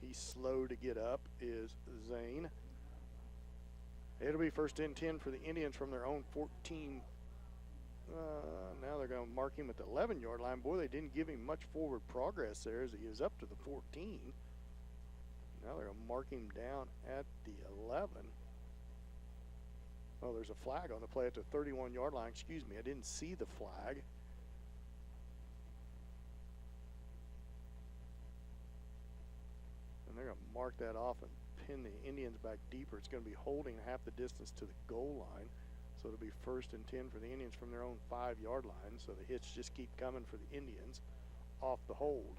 He's slow to get up, is Zane. It'll be first and 10 for the Indians from their own 14. Now they're going to mark him at the 11-yard line. Boy, they didn't give him much forward progress there, as he was up to the 14. Now they're going to mark him down at the 11. Oh, there's a flag on the play at the 31-yard line. Excuse me, I didn't see the flag. And they're going to mark that off and pin the Indians back deeper. It's going to be holding half the distance to the goal line. So it'll be 1st and 10 for the Indians from their own 5-yard line. So the hits just keep coming for the Indians off the hold.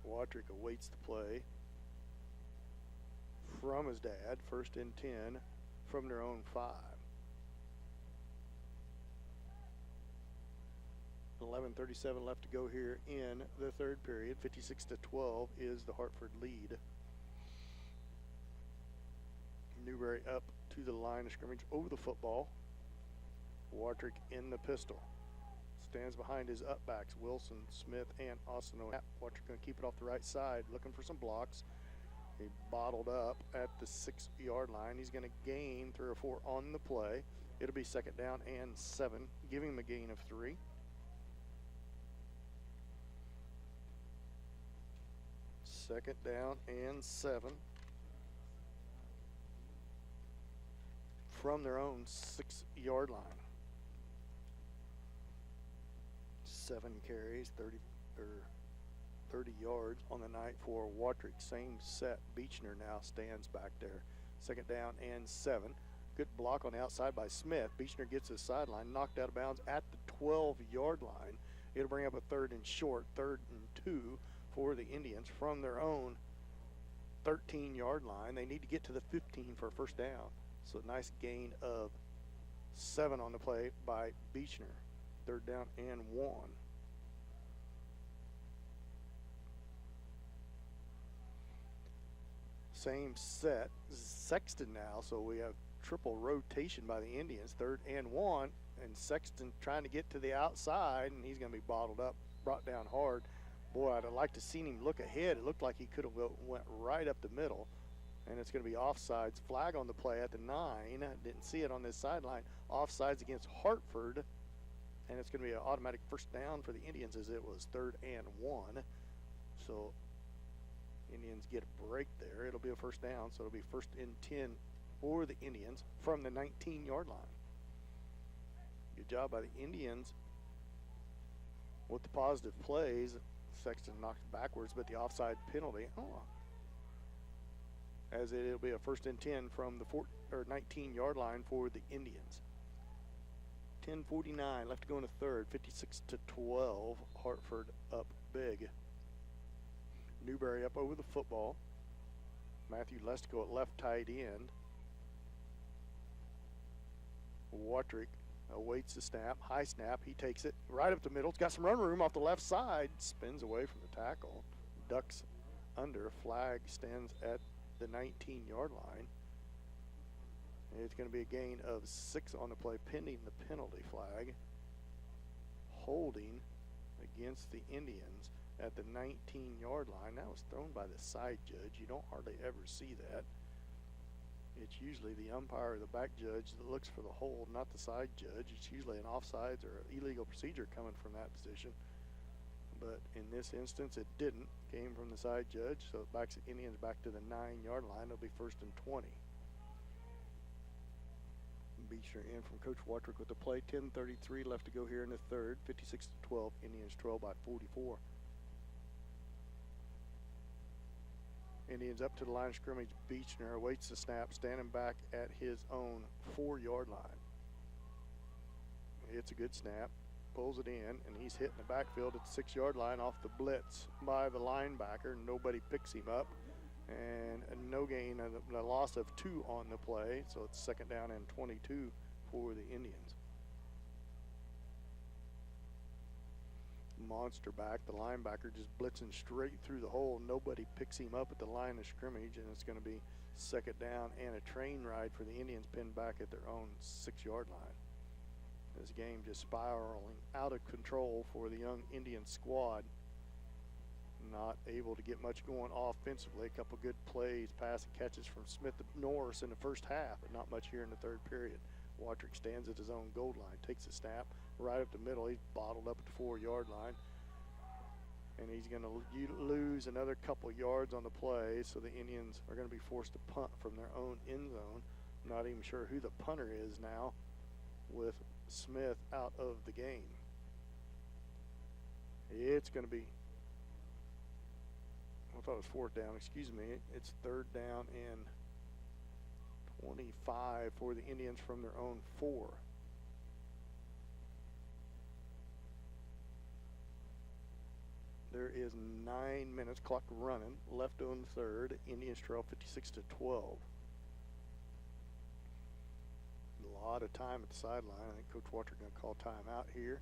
Watrick awaits the play from his dad. 1st and 10 from their own 5. 11:37 left to go here in the 3rd period. 56-12 is the Hartford lead. Newberry up to the line of scrimmage over the football. Watrick in the pistol. Stands behind his upbacks, Wilson, Smith, and Austin. Watrick going to keep it off the right side, looking for some blocks. He bottled up at the 6-yard line. He's going to gain 3 or 4 on the play. It'll be 2nd down and 7, giving him a gain of 3. Second down and 7 from their own 6-yard line. 7 carries, 30 yards on the night for Watrick. Same set. Beechner now stands back there. 2nd down and 7. Good block on the outside by Smith. Beechner gets his sideline, knocked out of bounds at the 12-yard line. It'll bring up a 3rd and short, 3rd and 2 for the Indians from their own 13-yard line. They need to get to the 15 for a 1st down. So nice gain of 7 on the play by Beechner. 3rd down and 1. Same set. Sexton now, so we have triple rotation by the Indians. 3rd and 1, and Sexton trying to get to the outside, and he's going to be bottled up, brought down hard. Boy, I'd have liked to seen him look ahead. It looked like he could have went right up the middle, and it's going to be offsides. Flag on the play at the 9. Didn't see it on this sideline. Offsides against Hartford, and it's going to be an automatic 1st down for the Indians as it was 3rd and 1. So Indians get a break there. It'll be a 1st down, so it'll be 1st and 10 for the Indians from the 19-yard line. Good job by the Indians with the positive plays. Sexton knocked backwards, but the offside penalty. As it'll be a 1st and 10 from the 19-yard line for the Indians. 10:49 left to go in the 3rd. 56-12. Hartford up big. Newberry up over the football. Matthew Lestico at left tight end. Watrick awaits the snap. High snap. He takes it right up the middle. It's got some run room off the left side. Spins away from the tackle. Ducks under. Flag stands at the 19-yard line. It's going to be a gain of 6 on the play pending the penalty flag. Holding against the Indians at the 19-yard line. That was thrown by the side judge. You don't hardly ever see that. It's usually the umpire or the back judge that looks for the hold, not the side judge. It's usually an offsides or illegal procedure coming from that position. But in this instance, it didn't. Came from the side judge, so it backs the Indians back to the 9-yard line. It'll be 1st and 20. Beechner in from Coach Watrick with the play. 10:33 left to go here in the 3rd. 56-12. Indians trail by 44. Indians up to the line of scrimmage. Beechner awaits the snap, standing back at his own 4-yard line. It's a good snap, pulls it in, and he's hitting the backfield at the 6-yard line off the blitz by the linebacker. Nobody picks him up, and no gain, a loss of 2 on the play, so it's 2nd down and 22 for the Indians. Monster back, the linebacker just blitzing straight through the hole. Nobody picks him up at the line of scrimmage, and it's going to be 2nd down and a train ride for the Indians pinned back at their own 6-yard line. This game just spiraling out of control for the young Indian squad. Not able to get much going offensively. A couple good plays, pass and catches from Smith to Norris in the first half, but not much here in the 3rd period. Watrick stands at his own goal line, takes a snap right up the middle. He's bottled up at the 4-yard line, and he's going to lose another couple yards on the play, so the Indians are going to be forced to punt from their own end zone. Not even sure who the punter is now with Smith out of the game. It's going to be, I thought it was fourth down, excuse me. It's third down and 25 for the Indians from their own 4. There is 9 minutes, clock running, left on third. Indians trail 56-12. A lot of time at the sideline. I think Coach Walter going to call timeout here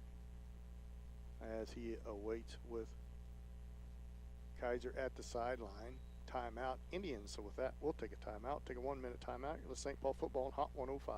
as he awaits with Kaiser at the sideline. Timeout, Indians. So with that, we'll take a timeout. Take a 1-minute timeout. You're with St. Paul football on Hot 105.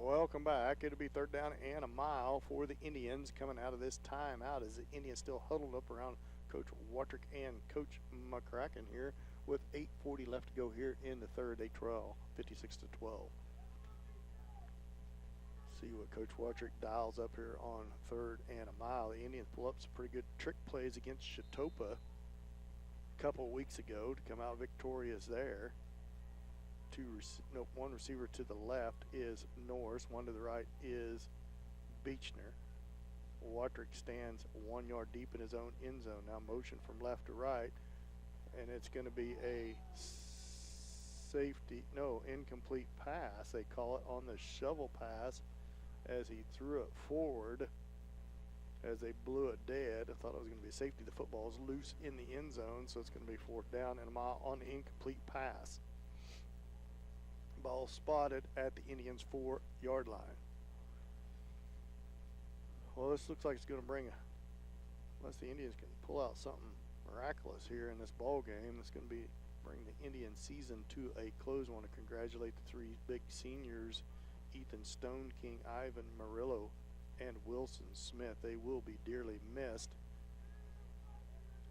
Welcome back. It'll be third down and a mile for the Indians coming out of this timeout as the Indians still huddled up around Coach Watrick and Coach McCracken here with 8:40 left to go here in the third. They trail 56-12. See what Coach Watrick dials up here on third and a mile. The Indians pull up some pretty good trick plays against Chitopa a couple of weeks ago to come out victorious there. One receiver to the left is Norris. One to the right is Beechner. Watrick stands 1 yard deep in his own end zone. Now motion from left to right, and it's going to be a incomplete pass. They call it on the shovel pass as he threw it forward as they blew it dead. I thought it was going to be a safety. The football is loose in the end zone, so it's going to be fourth down and a mile on the incomplete pass. Ball spotted at the Indians' 4-yard line. Well, this looks like it's going to bring, unless the Indians can pull out something miraculous here in this ball game, it's going to bring the Indian season to a close. I want to congratulate the 3 big seniors, Ethan Stone King, Ivan Murillo, and Wilson Smith. They will be dearly missed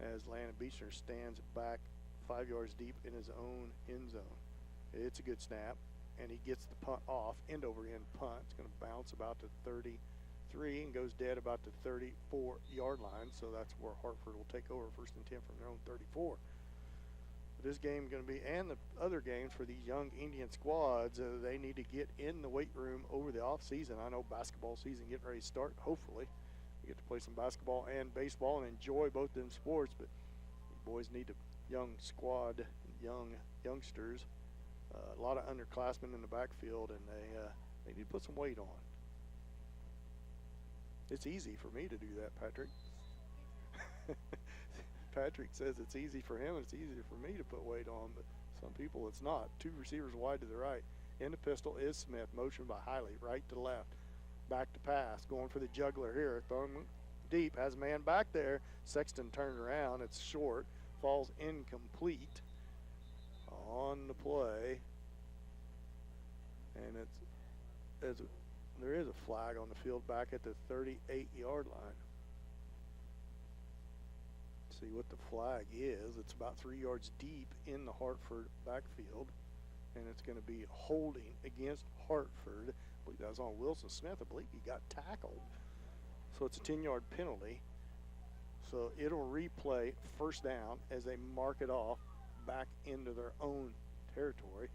as Landon Beechner stands back 5 yards deep in his own end zone. It's a good snap, and he gets the punt off, end over end punt. It's going to bounce about to 33 and goes dead about the 34-yard line. So that's where Hartford will take over first and 10 from their own 34. This game is going to be, and the other games for these young Indian squads, they need to get in the weight room over the off season. I know basketball season getting ready to start. Hopefully, we get to play some basketball and baseball and enjoy both them sports. But the boys need a young squad, youngsters. A lot of underclassmen in the backfield, and they need to put some weight on. It's easy for me to do that, Patrick. Patrick says it's easy for him, and it's easier for me to put weight on, but some people it's not. 2 receivers wide to the right. In the pistol is Smith, motion by Hiley, right to left. Back to pass, going for the juggler here. Throwing deep, has a man back there. Sexton turned around, it's short, falls incomplete on the play, and there is a flag on the field back at the 38-yard line. See what the flag is. It's about 3 yards deep in the Hartford backfield, and it's going to be holding against Hartford. I believe that was on Wilson Smith. I believe he got tackled, so it's a 10-yard penalty. So it'll replay first down as they mark it off back into their own territory,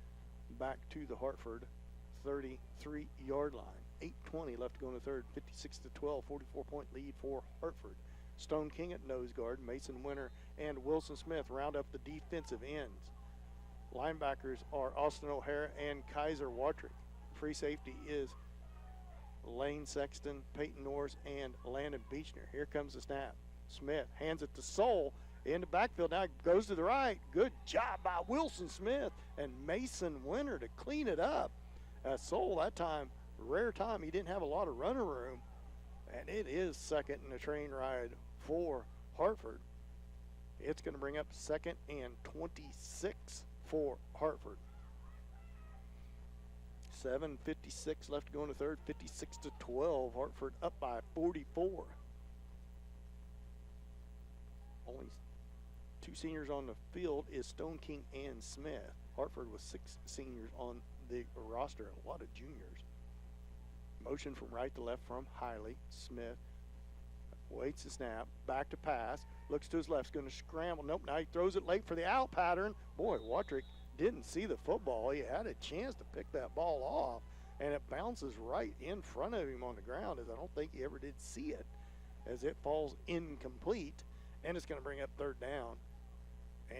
back to the Hartford 33-yard line. 8:20 left to go in the third. 56-12, 44-point lead for Hartford. Stone King at nose guard. Mason Winter and Wilson Smith round up the defensive ends. Linebackers are Austin O'Hara and Kaiser Watrick. Free safety is Lane Sexton, Peyton Norris, and Landon Beechner. Here comes the snap. Smith hands it to Soul in the backfield. Now goes to the right. Good job by Wilson Smith and Mason Winter to clean it up. Soul, that time, rare time, he didn't have a lot of running room. And it is second in the train ride for Hartford. It's going to bring up 2nd and 26 for Hartford. 7:56 left to go in the third. 56-12. Hartford up by 44. Only 2 seniors on the field is Stone King and Smith. Hartford with 6 seniors on the roster. A lot of juniors. Motion from right to left from Hiley. Smith waits the snap. Back to pass. Looks to his left. Is going to scramble. Nope. Now he throws it late for the out pattern. Boy, Watrick didn't see the football. He had a chance to pick that ball off, and it bounces right in front of him on the ground, as I don't think he ever did see it, as it falls incomplete, and it's going to bring up 3rd down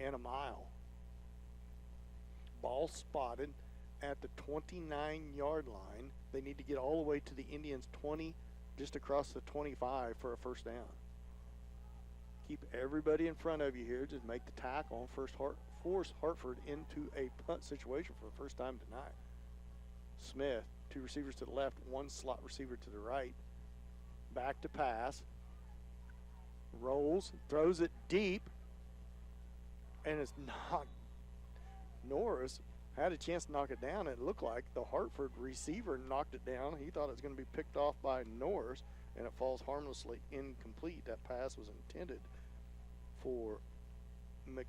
and a mile. Ball spotted at the 29-yard line. They need to get all the way to the Indians' 20, just across the 25 for a 1st down. Keep everybody in front of you here. Just make the tackle. Force Hartford into a punt situation for the first time tonight. Smith, 2 receivers to the left, 1 slot receiver to the right. Back to pass. Rolls, throws it deep, and it's knocked. Norris had a chance to knock it down. It looked like the Hartford receiver knocked it down. He thought it was going to be picked off by Norris, and it falls harmlessly incomplete. That pass was intended for McDiffit,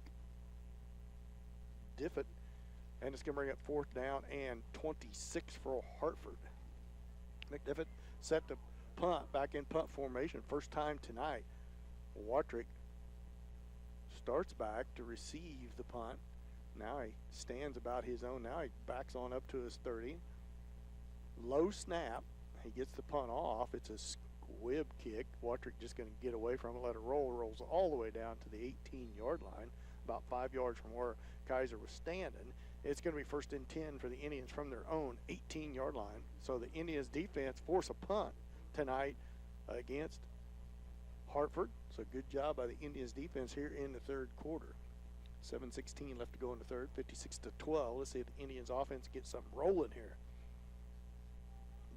and it's going to bring up 4th down and 26 for Hartford. McDiffit set the punt back in punt formation. First time tonight. Watrick starts back to receive the punt. Now he stands about his own. Now he backs on up to his 30. Low snap. He gets the punt off. It's a squib kick. Watrick just going to get away from it, let it roll. Rolls all the way down to the 18-yard line, about 5 yards from where Kaiser was standing. It's going to be 1st and 10 for the Indians from their own 18-yard line. So the Indians defense force a punt tonight against Hartford. So good job by the Indians defense here in the 3rd quarter. 7:16 left to go in the third. 56-12. Let's see if the Indians offense gets something rolling here.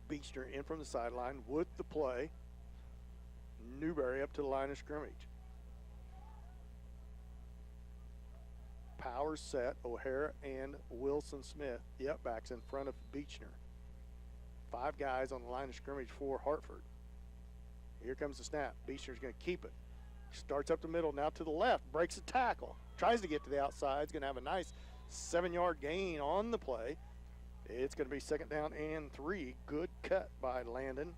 Beechner in from the sideline with the play. Newberry up to the line of scrimmage. Power set. O'Hara and Wilson Smith, the up backs, in front of Beechner. 5 guys on the line of scrimmage for Hartford. Here comes the snap. Beechner's going to keep it. Starts up the middle, now to the left. Breaks a tackle. Tries to get to the outside. He's going to have a nice 7-yard gain on the play. It's going to be 2nd down and 3. Good cut by Landon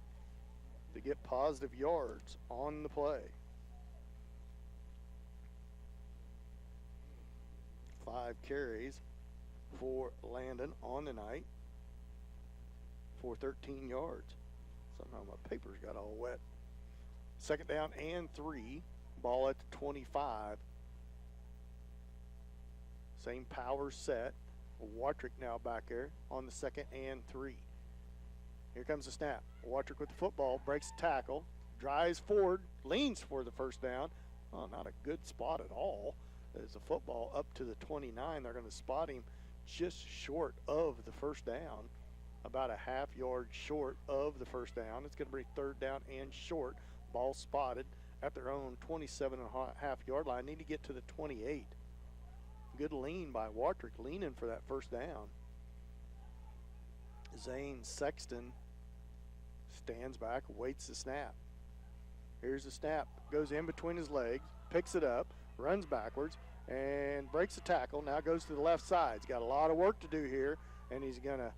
to get positive yards on the play. 5 carries for Landon on the night for 13 yards. Somehow my paper's got all wet. 2nd down and 3. Ball at the 25. Same power set. Watrick now back there on the 2nd and 3. Here comes the snap. Watrick with the football, breaks the tackle, drives forward, leans for the 1st down. Oh, not a good spot at all. There's a football up to the 29. They're going to spot him just short of the 1st down, about a half-yard short of the 1st down. It's going to be 3rd down and short. Ball spotted at their own 27.5-yard line. Need to get to the 28. Good lean by Watrick, leaning for that 1st down. Zane Sexton stands back, waits the snap. Here's the snap. Goes in between his legs, picks it up, runs backwards, and breaks the tackle. Now goes to the left side. He's got a lot of work to do here, and he's going to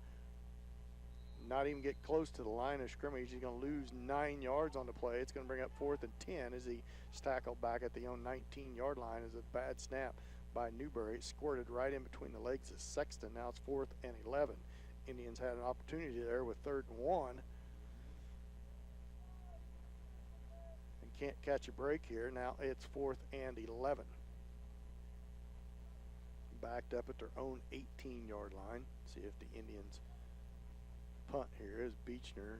not even get close to the line of scrimmage. He's going to lose 9 yards on the play. It's going to bring up 4th and 10 as he's tackled back at the own 19-yard line. As a bad snap by Newberry. It squirted right in between the legs of Sexton. Now it's 4th and 11. Indians had an opportunity there with 3rd and 1. And can't catch a break here. Now it's 4th and 11. Backed up at their own 18-yard line. See if the Indians punt here as Beechner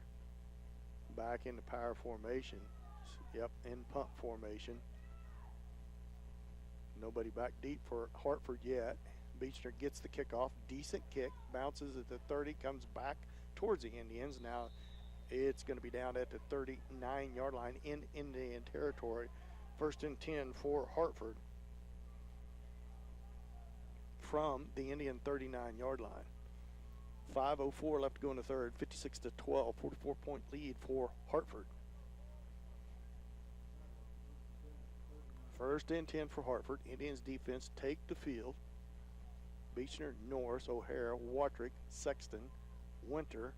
back into power formation. Yep, in punt formation. Nobody back deep for Hartford yet. Beechner gets the kickoff. Decent kick. Bounces at the 30. Comes back towards the Indians. Now it's going to be down at the 39-yard line in Indian territory. 1st and 10 for Hartford from the Indian 39-yard line. 5:04 left to go in the third. 56-12. 44-point lead for Hartford. 1st and 10 for Hartford. Indians defense take the field. Beechner, Norris, O'Hara, Watrick, Sexton, Winter,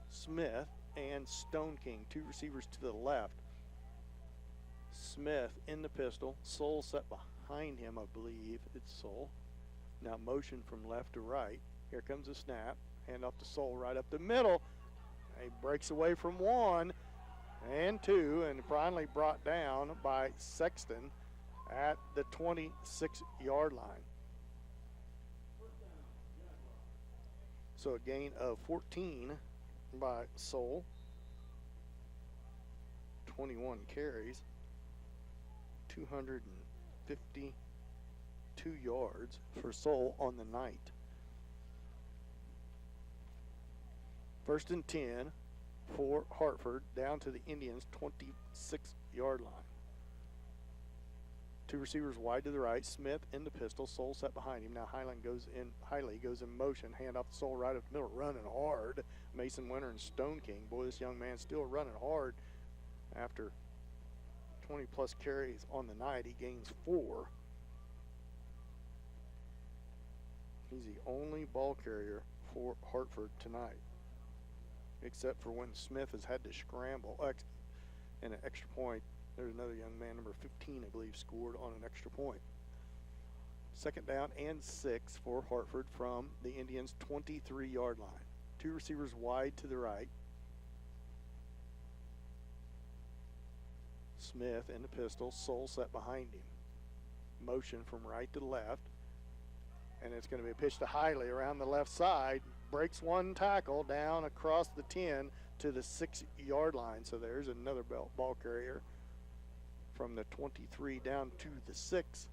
Smith, and Stone King. 2 receivers to the left. Smith in the pistol. Soul set behind him, I believe. It's Soul. Now motion from left to right. Here comes the snap. Hand off to Soul right up the middle. He breaks away from 1 and 2 and finally brought down by Sexton at the 26-yard line. So a gain of 14 by Soul. 21 carries. 252 yards for Soul on the night. 1st and 10 for Hartford down to the Indians' 26-yard line. 2 receivers wide to the right. Smith in the pistol. Soul set behind him. Now Hiley goes in motion. Hand off the Soul right up the middle. Running hard. Mason Winter and Stone King. Boy, this young man still running hard after 20-plus carries on the night. He gains 4. He's the only ball carrier for Hartford tonight, except for when Smith has had to scramble. And an extra point. There's another young man, number 15, I believe, scored on an extra point. 2nd down and 6 for Hartford from the Indians' 23-yard line. 2 receivers wide to the right. Smith in the pistol. Soul set behind him. Motion from right to left. And it's going to be a pitch to Hiley around the left side. Breaks 1 tackle down across the 10 to the 6-yard line. So there's another ball carrier from the 23 down to the 6.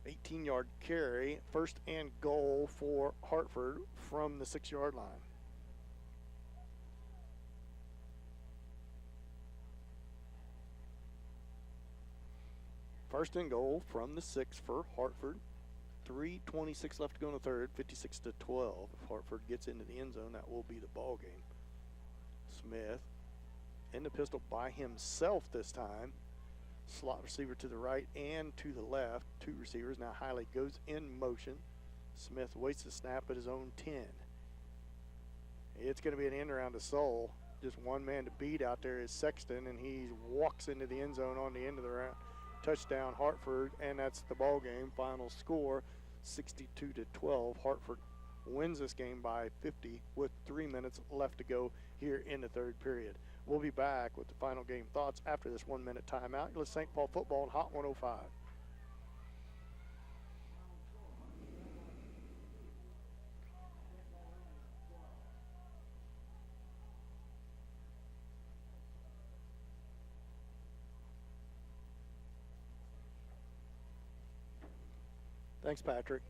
18-yard carry. 1st and goal for Hartford from the 6-yard line. First and goal from the 6 for Hartford. 3:26 left to go in the third. 56-12. If Hartford gets into the end zone, that will be the ball game. Smith in the pistol by himself this time. Slot receiver to the right and to the left. 2 receivers. Now Hiley goes in motion. Smith waits the snap at his own 10. It's going to be an end around to Soul. Just one man to beat out there is Sexton, and he walks into the end zone on the end of the round. Touchdown Hartford, and that's the ball game. Final score 62-12. Hartford wins this game by 50 with 3 minutes left to go here in the third period. We'll be back with the final game thoughts after this 1-minute timeout. Let's St. Paul football on Hot 105. Thanks, Patrick.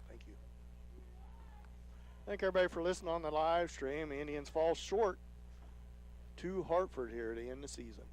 Thank you. Thank everybody for listening on the live stream. The Indians fall short to Hartford here to end the season.